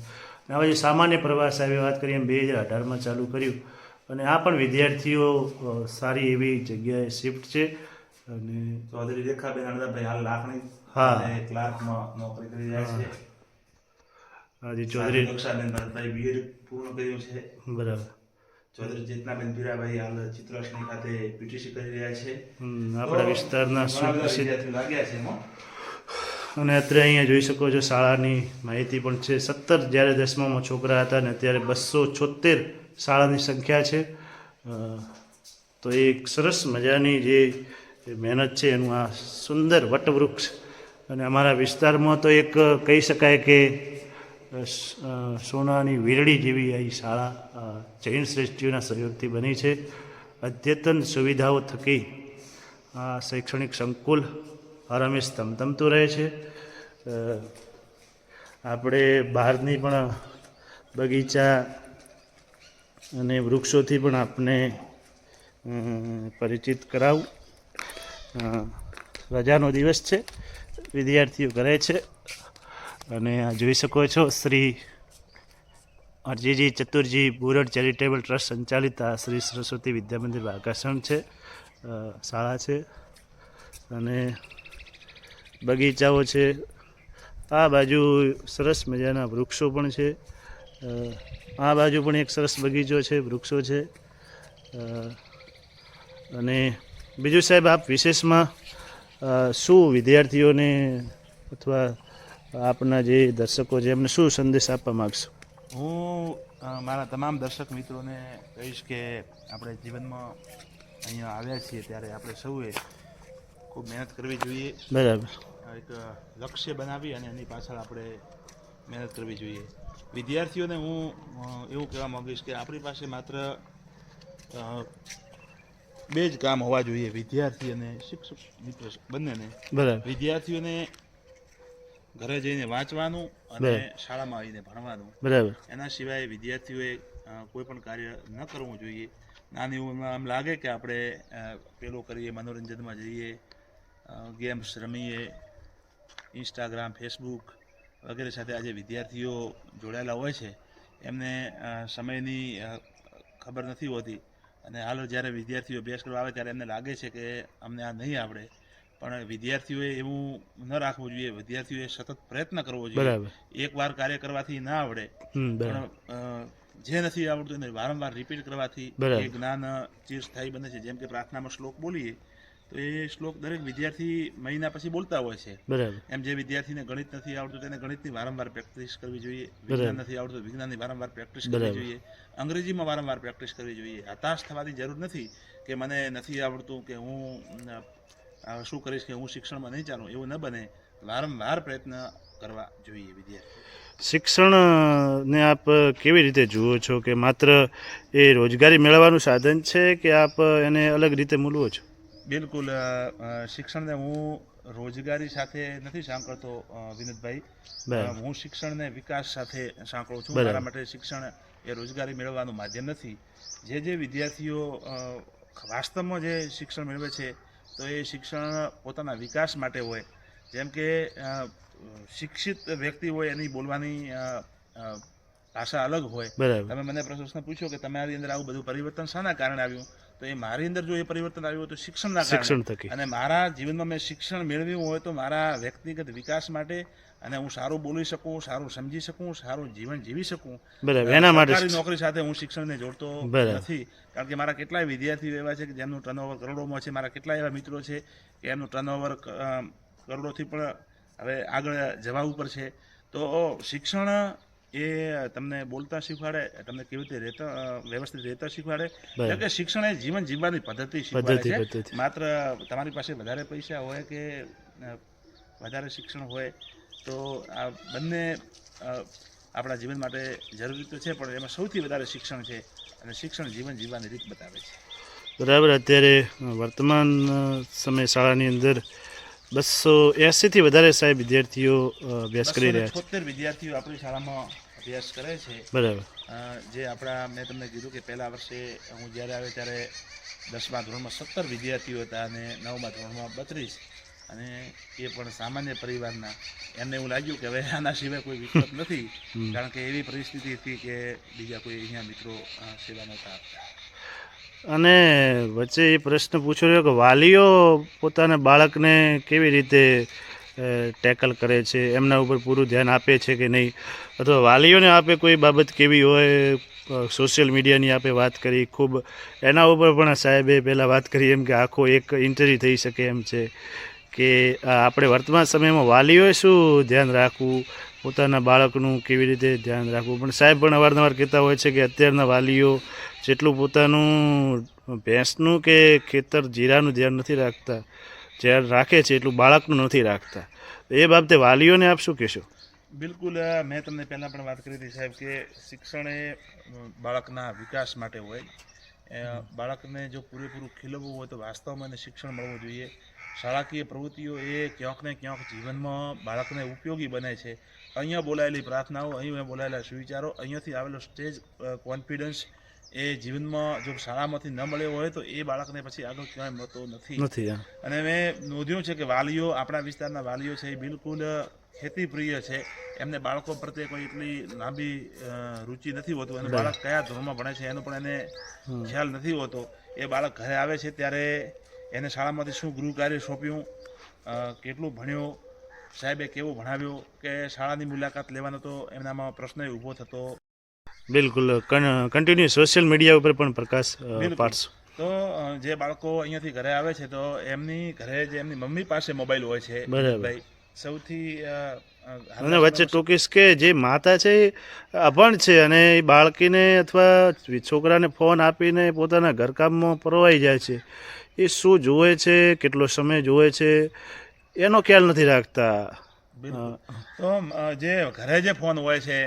અને હવે જે સામાન્ય પ્રવાસ સાહેબે વાત કરી એમ 2018માં ચાલુ કર્યું. અને આ પણ વિદ્યાર્થીઓ સારી એવી જગ્યાએ શિફ્ટ છે. અને ચૌધરી રેખાબેન અણદાભાઈ હાલ લાખણી ક્લાર્કમાં નોકરી કરી રહ્યા છે. હાજી ચૌધરી દક્ષાબેન ભરતભાઈ બીએડ પૂર્ણ કર્યું છે. બરાબર. ચૌધરી ચેતનાબેન પીરાભાઈ હાલ ચિત્રાસની ખાતે પીટીસી કરી રહ્યા છે. આપણા વિસ્તારના સુપ્રસિદ્ધ લાગ્યા છે. અને અત્યારે અહીંયા જોઈ શકો છો શાળાની માહિતી પણ છે. 17 જ્યારે 10મામાં છોકરા હતા ને અત્યારે 276 શાળાની સંખ્યા છે. તો એ એક સરસ મજાની જે મહેનત છે એનું આ સુંદર વટવૃક્ષ. અને અમારા વિસ્તારમાં તો એક કહી શકાય કે સોનાની વીરડી જેવી આ શાળા જૈન શ્રેષ્ઠીઓના સહયોગથી બની છે. અદ્યતન સુવિધાઓ થકી આ શૈક્ષણિક સંકુલ હરહંમેશ ધમધમતું રહે છે. આપણે બહારની પણ બગીચા અને વૃક્ષોથી પણ આપને પરિચિત કરાવું. રજાનો દિવસ છે, વિદ્યાર્થીઓ ઘરે છે. અને આ જોઈ શકો છો શ્રી અરજીજી ચતુરજી બોરડ ચેરિટેબલ ટ્રસ્ટ સંચાલિત આ શ્રી સરસ્વતી વિદ્યામંદિર વાઘાસણ છે, શાળા છે. અને બગીચાઓ છે. આ બાજુ સરસ મજાના વૃક્ષો પણ છે. આ બાજુ પણ એક સરસ બગીચો છે, વૃક્ષો છે. અને બીજું સાહેબ આપ વિશેષમાં શું વિદ્યાર્થીઓને અથવા આપના જે દર્શકો છે એમને શું સંદેશ આપવા માગશો? હું મારા તમામ દર્શક મિત્રોને કહીશ કે આપણે જીવનમાં અહીંયા આવ્યા છીએ ત્યારે આપણે સૌએ ખૂબ મહેનત કરવી જોઈએ. બરાબર. એક લક્ષ્ય બનાવી અને એની પાછળ આપણે મહેનત કરવી જોઈએ. વિદ્યાર્થીઓને હું એવું કહેવા માગીશ કે આપણી પાસે માત્ર 2 જ કામ હોવા જોઈએ, વિદ્યાર્થી અને શિક્ષક મિત્ર બંનેને. બરાબર. વિદ્યાર્થીઓને ઘરે જઈને વાંચવાનું અને શાળામાં આવીને ભણવાનું. બરાબર. એના સિવાય વિદ્યાર્થીઓએ કોઈ પણ કાર્ય ન કરવું જોઈએ. નાની ઉંમરમાં આમ લાગે કે આપણે પેલું કરીએ, મનોરંજનમાં જઈએ, ગેમ્સ રમીએ, ઇન્સ્ટાગ્રામ, ફેસબુક વગેરે સાથે આજે વિદ્યાર્થીઓ જોડાયેલા હોય છે. એમને સમયની ખબર નથી હોતી અને હાલ જ્યારે વિદ્યાર્થીઓ અભ્યાસ કરવા આવે ત્યારે એમને લાગે છે કે અમને આ નહીં આવડે. પણ વિદ્યાર્થીઓએ એવું ન રાખવું જોઈએ. વિદ્યાર્થીઓએ સતત પ્રયત્ન કરવો જોઈએ. બરાબર. એકવાર કાર્ય કરવાથી ના આવડે, પણ જે નથી આવડતું એને વારંવાર રિપીટ કરવાથી એ જ્ઞાન ચિરસ્થાયી બને છે. જેમ કે પ્રાર્થનામાં શ્લોક બોલીએ તો એ શ્લોક દરેક વિદ્યાર્થી મહિના પછી બોલતા હોય છે. એમ જે વિદ્યાર્થીને ગણિત નથી આવડતું તેને ગણિતની વારંવાર પ્રેક્ટિસ કરવી જોઈએ. વિજ્ઞાન નથી આવડતું વિજ્ઞાનની વારંવાર પ્રેક્ટિસ કરવી જોઈએ. અંગ્રેજીમાં વારંવાર પ્રેક્ટિસ કરવી જોઈએ. હતાશ થવાની જરૂર નથી કે મને નથી આવડતું કે હું શું કરીશ કે હું શિક્ષણમાં નહીં ચાલું, એવું ન બને. વારંવાર પ્રયત્ન કરવા જોઈએ વિદ્યાર્થી. શિક્ષણને આપ કેવી રીતે જુઓ છો કે માત્ર એ રોજગારી મેળવવાનું સાધન છે કે આપ એને અલગ રીતે મૂલવો છો? બિલકુલ, શિક્ષણને હું રોજગારી સાથે નથી સાંકળતો વિનોદભાઈ. હું શિક્ષણને વિકાસ સાથે સાંકળું છું. મારા માટે શિક્ષણ એ રોજગારી મેળવવાનું માધ્યમ નથી. જે વિદ્યાર્થીઓ વાસ્તવમાં જે શિક્ષણ મેળવે છે તો એ શિક્ષણ પોતાના વિકાસ માટે હોય. જેમ કે શિક્ષિત વ્યક્તિ હોય એની બોલવાની ભાષા અલગ હોય. તમે મને પ્રશ્ન પૂછ્યો કે તમારી અંદર આવું બધું પરિવર્તન શાના કારણે આવ્યું, તો એ મારી અંદર જો એ પરિવર્તન આવ્યું તો શિક્ષણના કારણે. અને મારા જીવનમાં મેં શિક્ષણ મેળવ્યું હોય તો મારા વ્યક્તિગત વિકાસ માટે, અને હું સારું બોલી શકું, સારું સમજી શકું, સારું જીવન જીવી શકું. સરકારી નોકરી સાથે હું શિક્ષણને જોડતો નથી. કારણ કે મારા કેટલાય વિદ્યાર્થીઓ એવા છે કે જેમનું ટર્નઓવર કરોડોમાં છે. મારા કેટલાય એવા મિત્રો છે કે એમનું ટર્નઓવર કરોડોથી પણ હવે આગળ જવા ઉપર છે. તો શિક્ષણ એ તમને બોલતા શીખવાડે, તમને કેવી રીતે રહેતા વ્યવસ્થિત રહેતા શીખવાડે. એટલે કે શિક્ષણ એ જીવન જીવવાની પદ્ધતિ શીખવાડે છે. માત્ર તમારી પાસે વધારે પૈસા હોય કે વધારે શિક્ષણ હોય તો આ બંને આપણા જીવન માટે જરૂરી તો છે, પણ એમાં સૌથી વધારે શિક્ષણ છે અને શિક્ષણ જીવન જીવવાની રીત બતાવે છે. બરાબર. અત્યારે વર્તમાન સમય શાળાની અંદર 280થી વધારે સાહેબ વિદ્યાર્થીઓ અભ્યાસ કરી રહ્યા છે. 276 વિદ્યાર્થીઓ આપણી શાળામાં અભ્યાસ કરે છે. બરાબર. જે આપણા મેં તમને કીધું કે પહેલા વર્ષે હું જ્યારે આવ્યો ત્યારે 10મા ધોરણમાં 17 વિદ્યાર્થીઓ હતા અને 9મા ધોરણમાં 32. અને એ પણ સામાન્ય પરિવારના. એમને એવું લાગ્યું કે હવે આના સિવાય કોઈ વિકલ્પ નથી, કારણ કે એવી પરિસ્થિતિ હતી કે બીજા કોઈ અહીંયા મિત્રો સેવા નહોતા આપતા. અને વચ્ચે એ પ્રશ્ન પૂછ્યો રહ્યો કે વાલીઓ પોતાના બાળકને કેવી રીતે ટેકલ કરે છે, એમના ઉપર પૂરું ધ્યાન આપે છે કે નહીં, અથવા વાલીઓને આપે કોઈ બાબત કેવી હોય. સોશિયલ મીડિયાની આપે વાત કરી ખૂબ, એના ઉપર પણ સાહેબે પહેલાં વાત કરી એમ કે આખો એક ઇન્ટરવ્યૂ થઈ શકે એમ છે કે આપણે વર્તમાન સમયમાં વાલીઓએ શું ધ્યાન રાખવું, પોતાના બાળકનું કેવી રીતે ધ્યાન રાખવું. પણ સાહેબ પણ અવારનવાર કહેતા હોય છે કે અત્યારના વાલીઓ જેટલું પોતાનું ભેંસનું કે ખેતર જીરાનું ધ્યાન નથી રાખતા, ધ્યાન રાખે છે એટલું બાળકનું નથી રાખતા. એ બાબતે વાલીઓને આપ શું કહેશો? બિલકુલ, મેં તમને પહેલાં પણ વાત કરી હતી સાહેબ કે શિક્ષણ એ બાળકના વિકાસ માટે હોય. બાળકને જો પૂરેપૂરું ખીલવવું હોય તો વાસ્તવમાં એને શિક્ષણ મળવું જોઈએ. શાળાકીય પ્રવૃત્તિઓ એ ક્યાંક ને ક્યાંક જીવનમાં બાળકને ઉપયોગી બને છે. અહીંયા બોલાયેલી પ્રાર્થનાઓ, અહીંયા બોલાયેલા સુવિચારો, અહીંયાથી આવેલો સ્ટેજ કોન્ફિડન્સ એ જીવનમાં જો શાળામાંથી ન મળ્યો હોય તો એ બાળકને પછી આગળ ક્યાંય મળતો નથી. અને મેં નોંધ્યું છે કે વાલીઓ, આપણા વિસ્તારના વાલીઓ છે એ બિલકુલ ખેતીપ્રિય છે. એમને બાળકો પ્રત્યે કોઈ એટલી લાંબી રુચિ નથી હોતું. અને બાળક કયા ધોરણમાં ભણે છે એનો પણ એને ખ્યાલ નથી હોતો. એ બાળક ઘરે આવે છે ત્યારે એને શાળામાંથી શું ગૃહ કાર્ય સોંપ્યું, કેટલું ભણ્યો, સાહેબે કેવું ભણાવ્યું, કે શાળાની મુલાકાત લેવાનો તો એમનામાં પ્રશ્ન ઊભો થતો. બિલકુલ. કન્ટિન્યુ સોશિયલ મીડિયા ઉપર પણ પ્રકાશ પાડશો. તો જે બાળકો અહીંયાથી ઘરે આવે છે તો એમની ઘરે જે એમની મમ્મી પાસે મોબાઈલ હોય છે. બરાબર. સૌથી અને વચ્ચે ટોકીશ કે જે માતા છે એ અભણ છે અને એ બાળકીને અથવા છોકરાને ફોન આપીને પોતાના ઘરકામમાં પરોવાઈ જાય છે. એ શું જોવે છે, કેટલો સમય જોવે છે, એનો ખ્યાલ નથી રાખતા. તો જે ઘરે જે ફોન હોય છે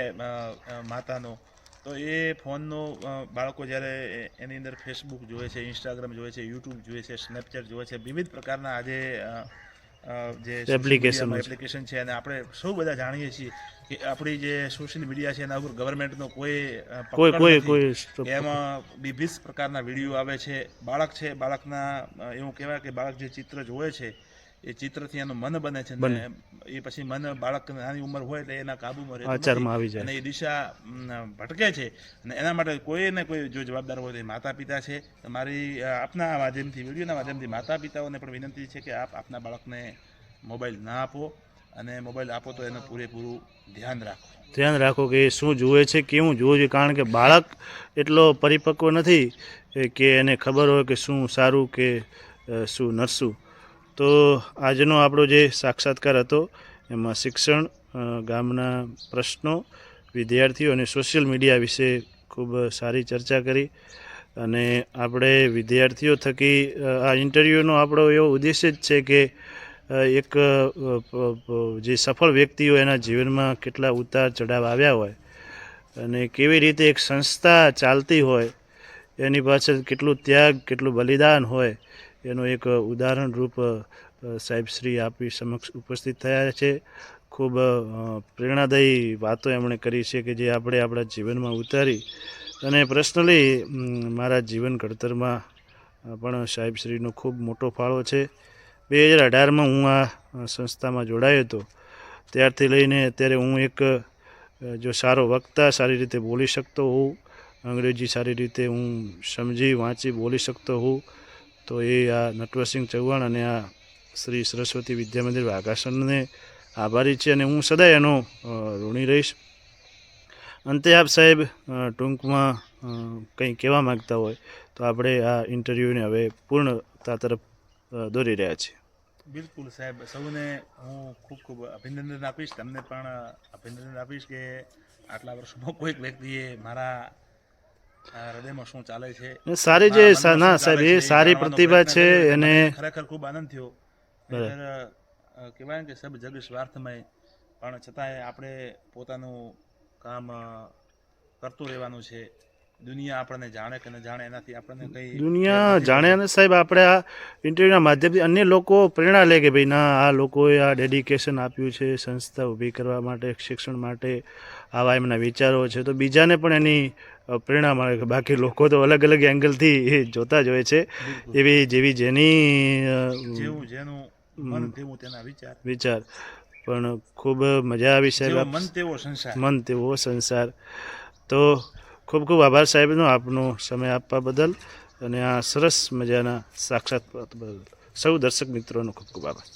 માતાનો, તો એ ફોનનો બાળકો જ્યારે એની અંદર ફેસબુક જોવે છે, ઇન્સ્ટાગ્રામ જોવે છે, યુટ્યુબ જોવે છે, સ્નેપચેટ જોવે છે, વિવિધ પ્રકારના આજે જે Application છે. એપ્લિકેશન છે, અને આપણે સૌ બધા જાણીએ છીએ કે આપણી જે સોશિયલ મીડિયા છે એના ઉપર ગવર્મેન્ટનો કોઈ પકડ નથી. કોઈ એમાં 20 પ્રકારના વિડીયો આવે છે. બાળક છે, બાળકના એવું કહેવાય કે બાળક જે ચિત્ર જોવે છે એ ચિત્રથી એનું મન બને છે, ને એ પછી મન બાળક નાની ઉંમર હોય એટલે એના કાબુમાં રહેતું આચારમાં આવી નથી, જાય. અને એ દિશા ભટકે છે. અને એના માટે કોઈ ને કોઈ જો જવાબદાર હોય તો એ માતા પિતા છે. મારી આપના માધ્યમથી, વિડીયોના માધ્યમથી માતા પિતાઓને પણ વિનંતી છે કે આપ આપના બાળકને મોબાઈલ ના આપો, અને મોબાઈલ આપો તો એનું પૂરેપૂરું ધ્યાન રાખો કે એ શું જુએ છે, કેવું જુએ છે, કારણ કે બાળક એટલો પરિપક્વ નથી કે એને ખબર હોય કે શું સારું કે શું નરસું. તો આજનો આપણો જે સાક્ષાત્કાર હતો એમાં શિક્ષણ, ગામના પ્રશ્નો, વિદ્યાર્થીઓ અને સોશિયલ મીડિયા વિશે ખૂબ સારી ચર્ચા કરી. અને આપણે વિદ્યાર્થીઓ થકી આ ઇન્ટરવ્યૂનો આપણો એવો ઉદ્દેશ્ય જ છે કે એક જે સફળ વ્યક્તિઓ એના જીવનમાં કેટલા ઉતાર ચઢાવ આવ્યા હોય અને કેવી રીતે એક સંસ્થા ચાલતી હોય, એની પાછળ કેટલું ત્યાગ, કેટલું બલિદાન હોય, એનું એક ઉદાહરણરૂપ સાહેબશ્રી આપણી સમક્ષ ઉપસ્થિત થયા છે. ખૂબ પ્રેરણાદાયી વાતો એમણે કરી છે કે જે આપણે આપણા જીવનમાં ઉતારી, અને પર્સનલી મારા જીવન ઘડતરમાં પણ સાહેબશ્રીનો ખૂબ મોટો ફાળો છે. 2018માં હું આ સંસ્થામાં જોડાયો હતો, ત્યારથી લઈને અત્યારે હું એક જો સારો વક્તા, સારી રીતે બોલી શકતો હોઉં, અંગ્રેજી સારી રીતે હું સમજી વાંચી બોલી શકતો હોઉં, તો એ આ નટવરસિંહ ચૌહાણ અને આ શ્રી સરસ્વતી વિદ્યા મંદિર વાઘાસનને આભારી છે, અને હું સદાય એનો ઋણી રહીશ. અંતે આપ સાહેબ ટૂંકમાં કંઈ કહેવા માગતા હોય તો આપણે આ ઇન્ટરવ્યૂને હવે પૂર્ણતા તરફ દોરી રહ્યા છીએ. બિલકુલ સાહેબ, સૌને હું ખૂબ ખૂબ અભિનંદન આપીશ. તમને પણ અભિનંદન આપીશ કે આટલા વર્ષોમાં કોઈક વ્યક્તિએ મારા હૃદયમાં શું ચાલે છે, સારી જે ના સાહેબ એ સારી પ્રતિભા છે, અને ખરેખર ખૂબ આનંદ થયો. કહેવાય કે સબ જગ સ્વાર્થમય, પણ છતાંય આપણે પોતાનું કામ કરતું રહેવાનું છે. દુનિયા આપણને જાણે કે ન જાણે એનાથી આપણને કંઈ દુનિયા જાણે, અને સાહેબ આપણે આ ઇન્ટરવ્યૂના માધ્યમથી અન્ય લોકો પ્રેરણા લે કે ભાઈ ના, આ લોકોએ આ ડેડિકેશન આપ્યું છે સંસ્થા ઊભી કરવા માટે, શિક્ષણ માટે, આવા એમના વિચારો છે, તો બીજાને પણ એની પ્રેરણા મળે. કે બાકી લોકો તો અલગ અલગ એંગલથી જોતા જ હોય છે, એવી જેવી જેની જેનું મન તેવું તેના વિચાર. પણ ખૂબ મજા આવી સાહેબ, મન તેવો સંસાર. તો ખૂબ ખૂબ આભાર સાહેબનો આપનો સમય આપવા બદલ, અને આ સરસ મજાના સાક્ષાત્કાર બદલ સૌ દર્શક મિત્રોનો ખૂબ ખૂબ આભાર.